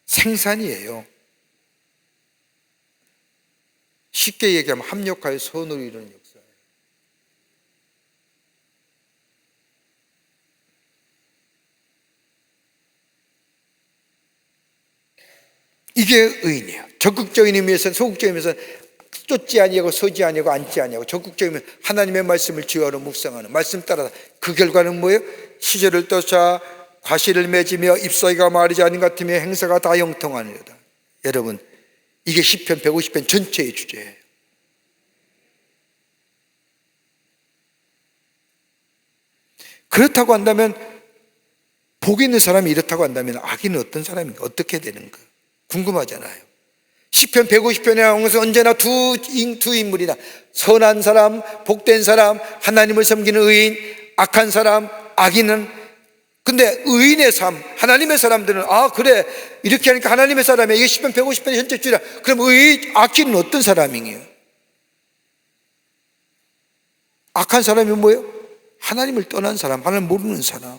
생산이에요. 쉽게 얘기하면 합력하여 선으로 이루는 역사예요. 이게 의인이에요. 적극적인 의미에서는, 소극적인 의미에서는 쫓지 아니하고 서지 아니하고 앉지 아니하고, 적극적이면 하나님의 말씀을 지어로 묵상하는, 말씀 따라. 그 결과는 뭐예요? 시절을 쫓아 과실을 맺으며 잎사귀가 마르지 않은 것 같으며 행사가 다 형통하니로다. 여러분, 이게 시편 150편 전체의 주제예요. 그렇다고 한다면, 복 있는 사람이 이렇다고 한다면 악인은 어떤 사람인가? 어떻게 되는가? 궁금하잖아요. 시편 150편에 나온 것은 언제나 두 인물이다. 선한 사람, 복된 사람, 하나님을 섬기는 의인, 악한 사람, 악인은 근데 의인의 삶, 하나님의 사람들은 아 그래 이렇게 하니까 하나님의 사람이 이게 10편 150편 현재 주라. 그럼 악인은 어떤 사람이에요? 악한 사람이 뭐예요? 하나님을 떠난 사람, 하나님을 모르는 사람.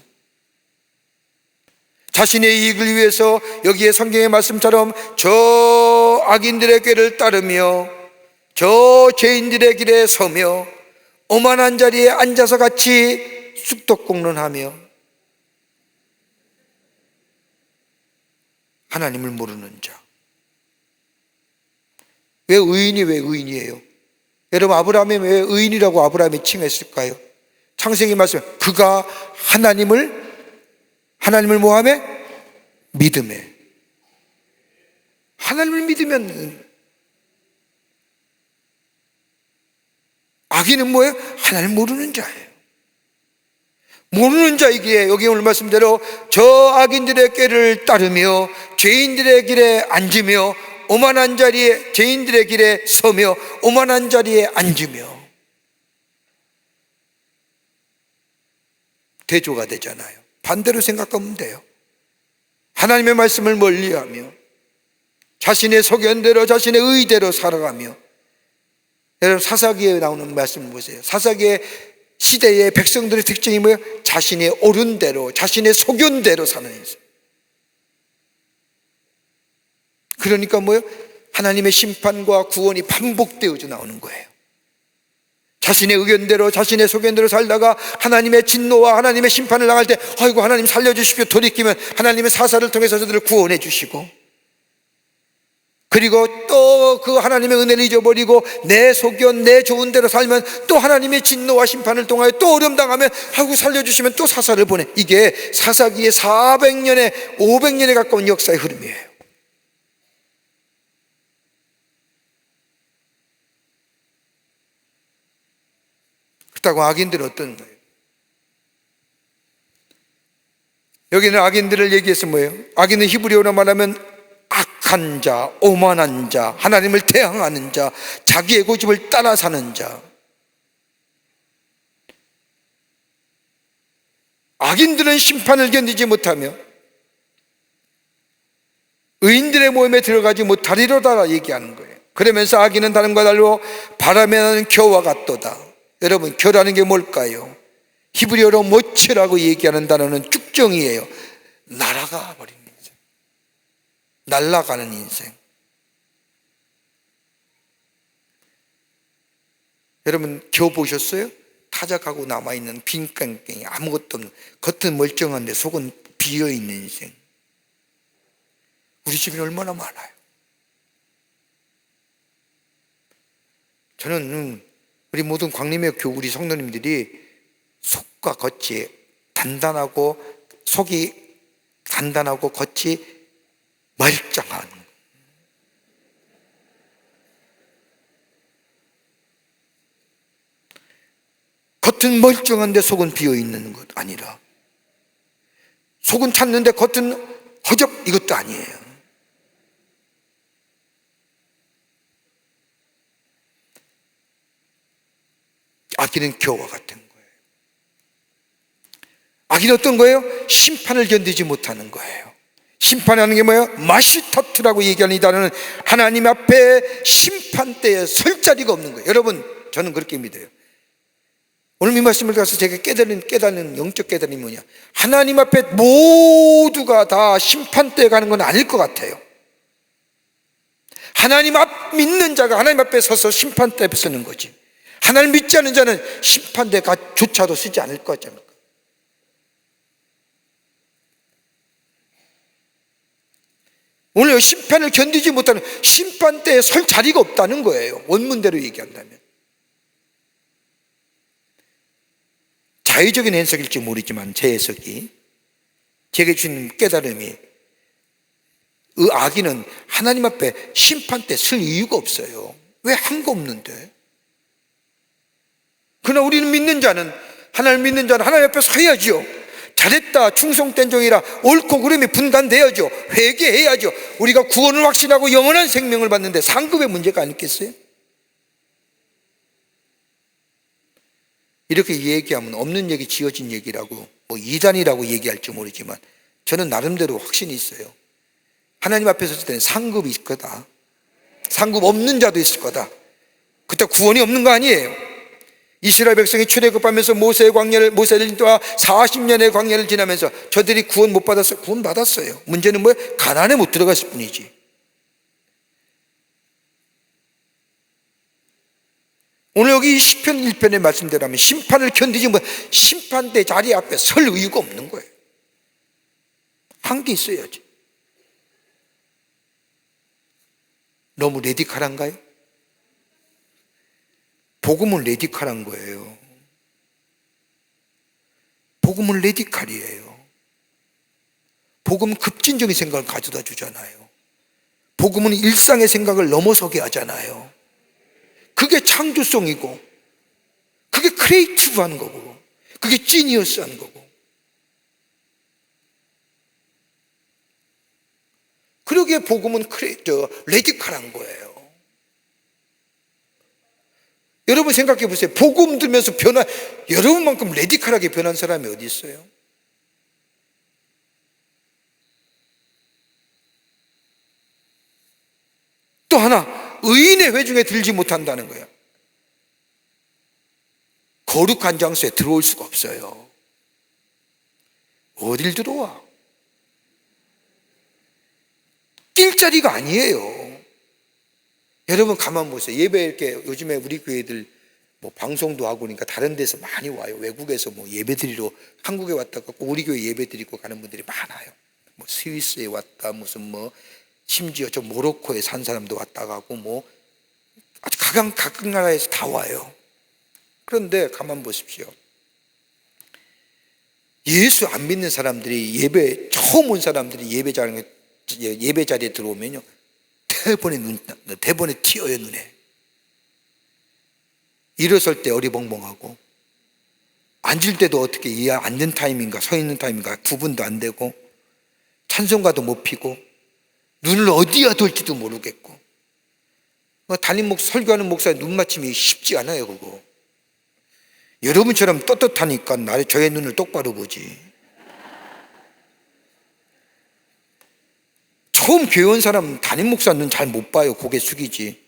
자신의 이익을 위해서 여기에 성경의 말씀처럼 저 악인들의 꾀를 따르며 저 죄인들의 길에 서며 오만한 자리에 앉아서 같이 쑥덕공론하며 하나님을 모르는 자. 왜 의인이에요? 여러분 아브라함이 왜 의인이라고 아브라함이 칭했을까요? 창세기 말씀 그가 하나님을 뭐하며? 믿음에. 하나님을 믿으면 악인은 뭐예요? 하나님을 모르는 자예요. 모르는 자이기에 여기 오늘 말씀대로 저 악인들의 꾀를 따르며 죄인들의 길에 앉으며 오만한 자리에 죄인들의 길에 서며 오만한 자리에 앉으며 대조가 되잖아요. 반대로 생각하면 돼요. 하나님의 말씀을 멀리하며 자신의 소견대로 자신의 의대로 살아가며 여러분 사사기에 나오는 말씀을 보세요. 사사기의 시대의 백성들의 특징이 뭐예요? 자신의 옳은 대로 자신의 소견대로 사는 인생. 그러니까 뭐예요? 하나님의 심판과 구원이 반복되어져 나오는 거예요. 자신의 의견대로 자신의 소견대로 살다가 하나님의 진노와 하나님의 심판을 당할 때 아이고 하나님 살려주십시오 돌이키면 하나님의 사사를 통해서 저들을 구원해 주시고 그리고 또 그 하나님의 은혜를 잊어버리고 내 소견 내 좋은 대로 살면 또 하나님의 진노와 심판을 통하여 또 어려움 당하면 아이고 살려주시면 또 사사를 보내. 이게 사사기의 400년에 500년에 가까운 역사의 흐름이에요. 그렇다고 악인들은 어떤 거예요? 여기는 악인들을 얘기해서 뭐예요? 악인은 히브리어로 말하면 악한 자, 오만한 자, 하나님을 대항하는 자, 자기의 고집을 따라 사는 자. 악인들은 심판을 견디지 못하며 의인들의 모임에 들어가지 못하리로다 얘기하는 거예요. 그러면서 악인은 다른과 달로 바람에 나는 겨와 같도다. 여러분 겨라는 게 뭘까요? 히브리어로 모츠라고 얘기하는 단어는 쭉정이에요. 날아가 버린 인생, 날아가는 인생. 여러분 겨 보셨어요? 타작하고 남아있는 빈 깽깽이 아무것도 없는 겉은 멀쩡한데 속은 비어있는 인생. 우리 집에 얼마나 많아요. 저는 우리 모든 광림의 교우 우리 성도님들이 속과 겉이 단단하고 속이 단단하고 겉이 멀쩡한 겉은 멀쩡한데 속은 비어있는 것 아니라 속은 찼는데 겉은 허접 이것도 아니에요. 악인은 겨와 같은 거예요. 악인은 어떤 거예요? 심판을 견디지 못하는 거예요. 심판하는 게 뭐예요? 마시타트라고 얘기하는 이 단어는 하나님 앞에 심판대에 설 자리가 없는 거예요. 여러분 저는 그렇게 믿어요. 오늘 이 말씀을 가서 제가 깨닫는 영적 깨달음이 뭐냐, 하나님 앞에 모두가 다 심판대에 가는 건 아닐 것 같아요. 하나님 앞 믿는 자가 하나님 앞에 서서 심판대 앞에 서는 거지, 하나님 믿지 않는 자는 심판대조차도 쓰지 않을 거잖아요. 오늘 심판을 견디지 못하는 심판대에 설 자리가 없다는 거예요. 원문대로 얘기한다면. 자의적인 해석일지 모르지만 제 해석이, 제게 주는 깨달음이, 악인은 하나님 앞에 심판대 쓸 이유가 없어요. 왜 한 거 없는데? 그러나 우리는 믿는 자는, 하나님 믿는 자는 하나님 앞에 서야지요. 잘했다, 충성된 종이라, 옳고 그름이 분간되어야죠. 회개해야죠. 우리가 구원을 확신하고 영원한 생명을 받는데 상급의 문제가 아니겠어요? 이렇게 얘기하면 없는 얘기, 지어진 얘기라고 뭐 이단이라고 얘기할지 모르지만 저는 나름대로 확신이 있어요. 하나님 앞에 섰을 때는 상급이 있을 거다. 상급 없는 자도 있을 거다. 그때 구원이 없는 거 아니에요. 이스라엘 백성이 출애굽하면서 모세를 인도하 40년의 광야를 지나면서 저들이 구원 못 받았어요? 구원 받았어요. 문제는 뭐예요? 가나안에 못 들어갔을 뿐이지. 오늘 여기 시편 1편의 말씀대로 하면 심판을 견디지 뭐 심판대 자리 앞에 설 이유가 없는 거예요. 한계 있어야지. 너무 레디컬한가요? 복음은 레디컬한 거예요. 복음은 레디컬이에요. 복음은 급진적인 생각을 가져다 주잖아요. 복음은 일상의 생각을 넘어서게 하잖아요. 그게 창조성이고, 그게 크리에이티브한 거고, 그게 지니어스한 거고. 그러기에 복음은 레디컬한 거예요. 여러분 생각해 보세요. 복음 들면서 여러분만큼 레디컬하게 변한 사람이 어디 있어요? 또 하나, 의인의 회중에 들지 못한다는 거예요. 거룩한 장소에 들어올 수가 없어요. 어딜 들어와? 뛸 자리가 아니에요. 여러분 가만 보세요. 예배 이렇게 요즘에 우리 교회들 뭐 방송도 하고 그러니까 다른 데서 많이 와요. 외국에서 뭐 예배 드리러 한국에 왔다가 우리 교회 예배 드리고 가는 분들이 많아요. 뭐 스위스에 왔다 무슨 뭐 심지어 저 모로코에 산 사람도 왔다 가고 뭐 아주 각각 나라에서 다 와요. 그런데 가만 보십시오. 예수 안 믿는 사람들이 처음 온 사람들이 예배 자리에 들어오면요. 대번에 튀어요, 눈에. 일어설 때 어리벙벙하고, 앉을 때도 어떻게 앉는 타임인가 서 있는 타임인가 구분도 안 되고, 찬송가도 못 피고, 눈을 어디야 둘지도 모르겠고, 설교하는 목사의 눈 맞춤이 쉽지 않아요, 그거. 여러분처럼 떳떳하니까 저의 눈을 똑바로 보지. 처음 교회 온 사람 담임 목사 눈 잘 못 봐요. 고개 숙이지.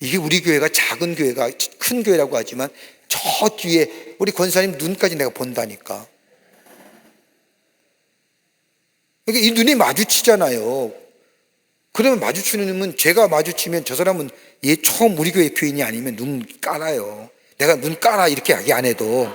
이게 우리 교회가 작은 교회가 큰 교회라고 하지만 저 뒤에 우리 권사님 눈까지 내가 본다니까. 그러니까 이 눈이 마주치잖아요. 그러면 마주치는 놈은 제가 마주치면 저 사람은 얘 처음 우리 교회 교인이 아니면 눈 깔아요. 내가 눈 깔아 이렇게 이야기 안 해도.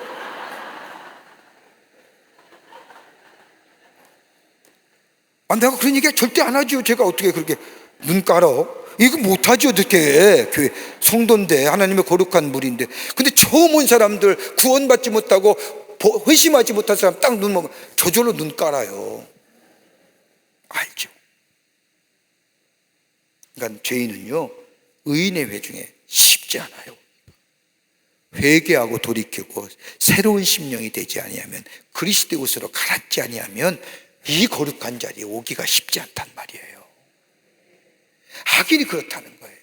내가 그런 얘기 절대 안 하죠. 제가 어떻게 그렇게 눈 깔어? 이거 못하죠. 어떻게 교회 성도인데 하나님의 거룩한 물인데. 근데 처음 온 사람들 구원받지 못하고 회심하지 못한 사람 딱 눈 보면 저절로 눈 깔아요. 알죠. 그러니까 죄인은요 의인의 회중에 쉽지 않아요. 회개하고 돌이키고 새로운 심령이 되지 아니하면 그리스도의 옷으로 갈아지 아니하면 이 거룩한 자리에 오기가 쉽지 않단 말이에요. 확인이 그렇다는 거예요.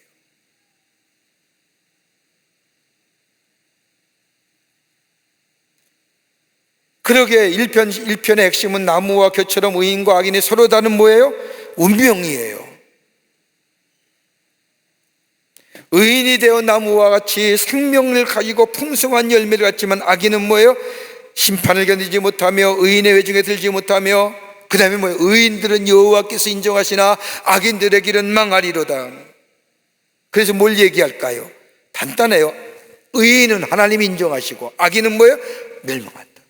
그러기에 1편의 핵심은 나무와 겨처럼 의인과 악인이 서로 다른 뭐예요? 운명이에요. 의인이 되어 나무와 같이 생명을 가지고 풍성한 열매를 갖지만 악인은 뭐예요? 심판을 견디지 못하며 의인의 회중에 들지 못하며 그 다음에 뭐예요? 의인들은 여호와께서 인정하시나 악인들의 길은 망하리로다. 그래서 뭘 얘기할까요? 간단해요. 의인은 하나님이 인정하시고 악인은 뭐예요? 멸망한다.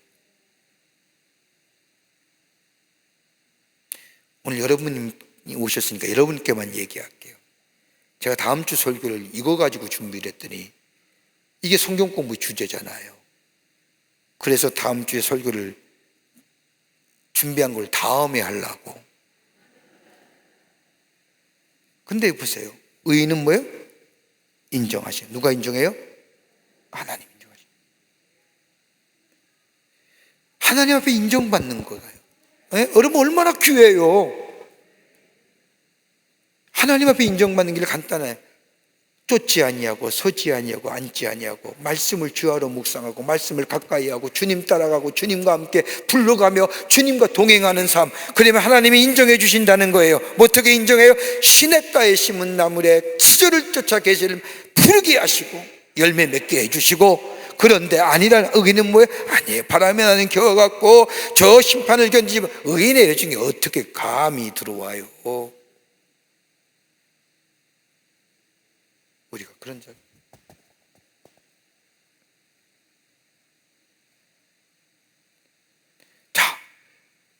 오늘 여러분이 오셨으니까 여러분께만 얘기할게요. 제가 다음 주 설교를 이거 가지고 준비를 했더니 이게 성경 공부 주제잖아요. 그래서 다음 주에 설교를 준비한 걸 다음에 하려고. 근데 보세요. 의인은 뭐예요? 인정하셔. 누가 인정해요? 하나님 인정하셔. 하나님 앞에 인정받는 거예요. 여러분 얼마나 귀해요. 하나님 앞에 인정받는 길 간단해요. 쫓지 아니하고 서지 아니하고 앉지 아니하고 말씀을 주하로 묵상하고 말씀을 가까이 하고 주님 따라가고 주님과 함께 불러가며 주님과 동행하는 삶, 그러면 하나님이 인정해 주신다는 거예요. 뭐 어떻게 인정해요? 시냇가에 심은 나물에 치절을 쫓아 계시를 푸르게 하시고 열매 맺게 해주시고, 그런데 아니란 의인은 뭐예요? 아니에요. 바람에 나는 겨와 같고 저 심판을 견디지만 의인의 여중에 어떻게 감히 들어와요? 우리가 그런 자. 자,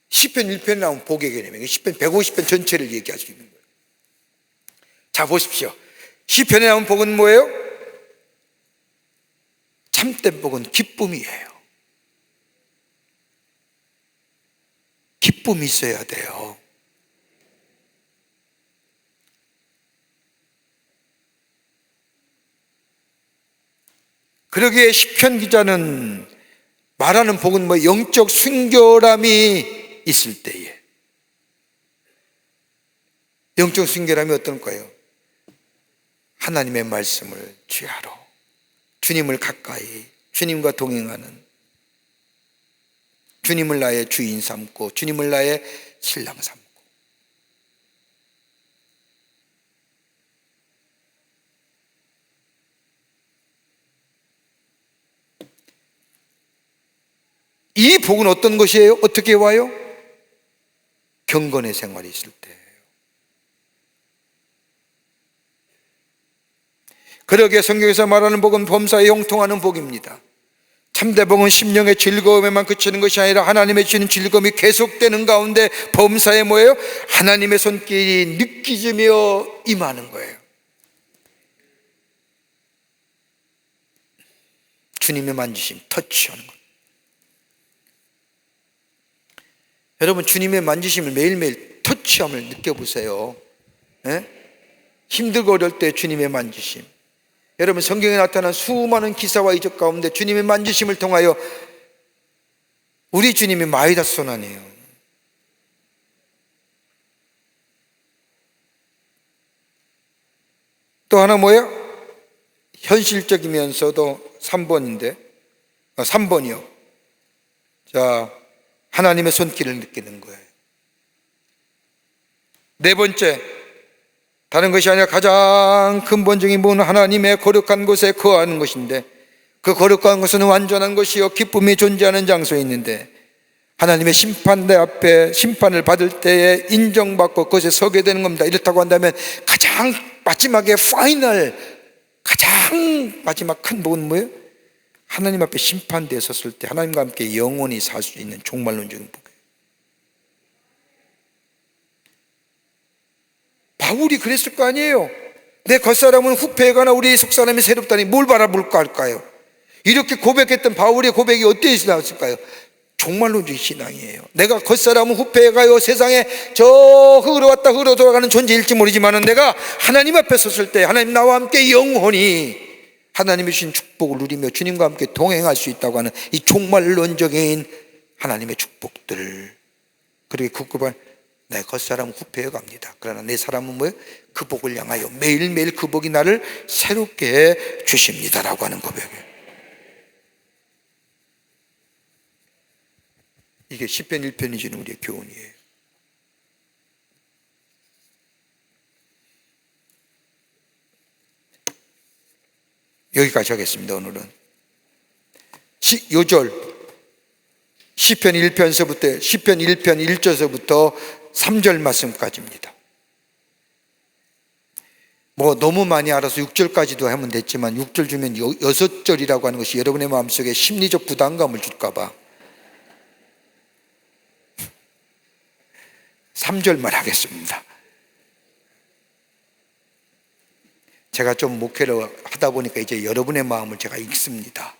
시편 1편에 나온 복의 개념이에요. 시편 150편 전체를 얘기할 수 있는 거예요. 자, 보십시오. 시편에 나온 복은 뭐예요? 참된 복은 기쁨이에요. 기쁨이 있어야 돼요. 그러기에 시편 기자는 말하는 복은 뭐 영적 순결함이 있을 때에, 영적 순결함이 어떨까요? 하나님의 말씀을 주야로, 주님을 가까이, 주님과 동행하는, 주님을 나의 주인 삼고 주님을 나의 신랑 삼고. 이 복은 어떤 것이에요? 어떻게 와요? 경건의 생활이 있을 때예요. 그러기에 성경에서 말하는 복은 범사에 형통하는 복입니다. 참된 복은 심령의 즐거움에만 그치는 것이 아니라 하나님의 주시는 즐거움이 계속되는 가운데 범사에 뭐예요? 하나님의 손길이 느끼지며 임하는 거예요. 주님의 만지심, 터치하는 것. 여러분, 주님의 만지심을 매일매일 터치함을 느껴보세요. 힘들고 어려울 때 주님의 만지심. 여러분, 성경에 나타난 수많은 기사와 이적 가운데 주님의 만지심을 통하여 우리 주님이 마이다스 손안이에요. 또 하나 뭐예요? 현실적이면서도 3번이요. 자, 하나님의 손길을 느끼는 거예요. 네 번째, 다른 것이 아니라 가장 근본적인 부분은 하나님의 거룩한 곳에 거하는 것인데, 그 거룩한 곳은 완전한 것이요 기쁨이 존재하는 장소에 있는데, 하나님의 심판대 앞에 심판을 받을 때에 인정받고 그것에 서게 되는 겁니다. 이렇다고 한다면 가장 마지막에 가장 마지막 큰 복은 뭐예요? 하나님 앞에 심판대에 섰을 때 하나님과 함께 영원히 살 수 있는 종말론적인 복이에요. 바울이 그랬을 거 아니에요. 내 겉사람은 후패가나 우리 속사람이 새롭다니 뭘 바라볼까 할까요? 이렇게 고백했던 바울의 고백이 어떻게 나왔을까요? 종말론적인 신앙이에요. 내가 겉사람은 후패가요, 세상에 저 흙으로 왔다 흙으로 돌아가는 존재일지 모르지만 내가 하나님 앞에 섰을 때 하나님 나와 함께 영원히 하나님이 주신 축복을 누리며 주님과 함께 동행할 수 있다고 하는 이 종말론적인 하나님의 축복들. 그렇게 급급한 내 겉사람은 후패해 갑니다. 그러나 내 사람은 뭐예요? 그 복을 향하여 매일매일 그 복이 나를 새롭게 주십니다라고 하는 고백이에요. 이게 시편 1편이 주는 우리의 교훈이에요. 여기까지 하겠습니다. 오늘은 요절 시편 1편서부터 시편 1편 1절서부터 3절 말씀까지입니다. 뭐 너무 많이 알아서 6절까지도 하면 됐지만 6절 주면 6절이라고 하는 것이 여러분의 마음속에 심리적 부담감을 줄까 봐 3절만 하겠습니다. 제가 좀 목회를 하다 보니까 이제 여러분의 마음을 제가 읽습니다.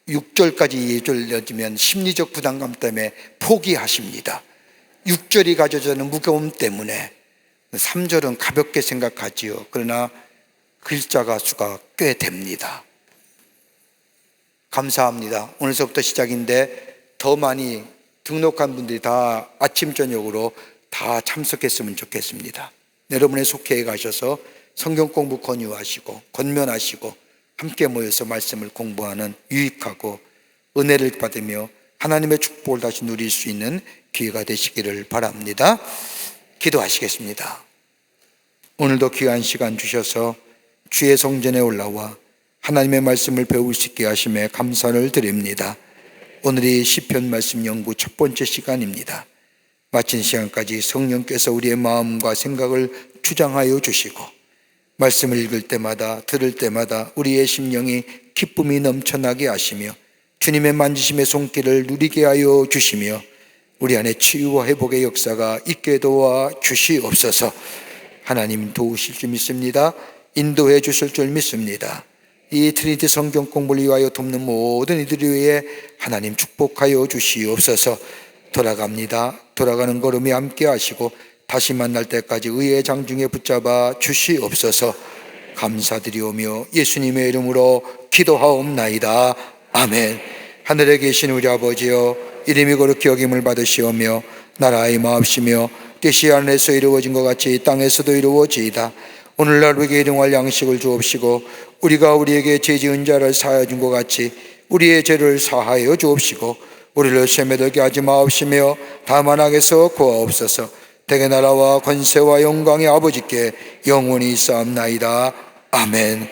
6절까지 2절 넣어주면 심리적 부담감 때문에 포기하십니다. 6절이 가져주는 무거움 때문에 3절은 가볍게 생각하지요. 그러나 글자가 수가 꽤 됩니다. 감사합니다. 오늘서부터 시작인데 더 많이 등록한 분들이 다 아침 저녁으로 다 참석했으면 좋겠습니다. 여러분의 속회에 가셔서 성경 공부 권유하시고 권면하시고 함께 모여서 말씀을 공부하는 유익하고 은혜를 받으며 하나님의 축복을 다시 누릴 수 있는 기회가 되시기를 바랍니다. 기도하시겠습니다. 오늘도 귀한 시간 주셔서 주의 성전에 올라와 하나님의 말씀을 배울 수 있게 하심에 감사를 드립니다. 오늘이 시편 말씀 연구 첫 번째 시간입니다. 마친 시간까지 성령께서 우리의 마음과 생각을 주장하여 주시고 말씀을 읽을 때마다 들을 때마다 우리의 심령이 기쁨이 넘쳐나게 하시며 주님의 만지심의 손길을 누리게 하여 주시며 우리 안에 치유와 회복의 역사가 있게 도와 주시옵소서. 하나님 도우실 줄 믿습니다. 인도해 주실 줄 믿습니다. 이 트리니티 성경 공부를 위하여 돕는 모든 이들 위해 하나님 축복하여 주시옵소서. 돌아갑니다. 돌아가는 걸음이 함께 하시고 다시 만날 때까지 의의 장중에 붙잡아 주시옵소서. 감사드리오며 예수님의 이름으로 기도하옵나이다. 아멘. 하늘에 계신 우리 아버지여, 이름이 거룩히 여김을 받으시오며 나라의 마옵시며 뜻이 하늘에서 이루어진 것 같이 땅에서도 이루어지이다. 오늘날 우리에게 일용할 양식을 주옵시고 우리가 우리에게 죄 지은 자를 사하여 준 것 같이 우리의 죄를 사하여 주옵시고 우리를 시험에 들게 하지 마옵시며 다만 악에서 구하옵소서. 대개 나라와 권세와 영광의 아버지께 영원히 있사옵나이다. 아멘.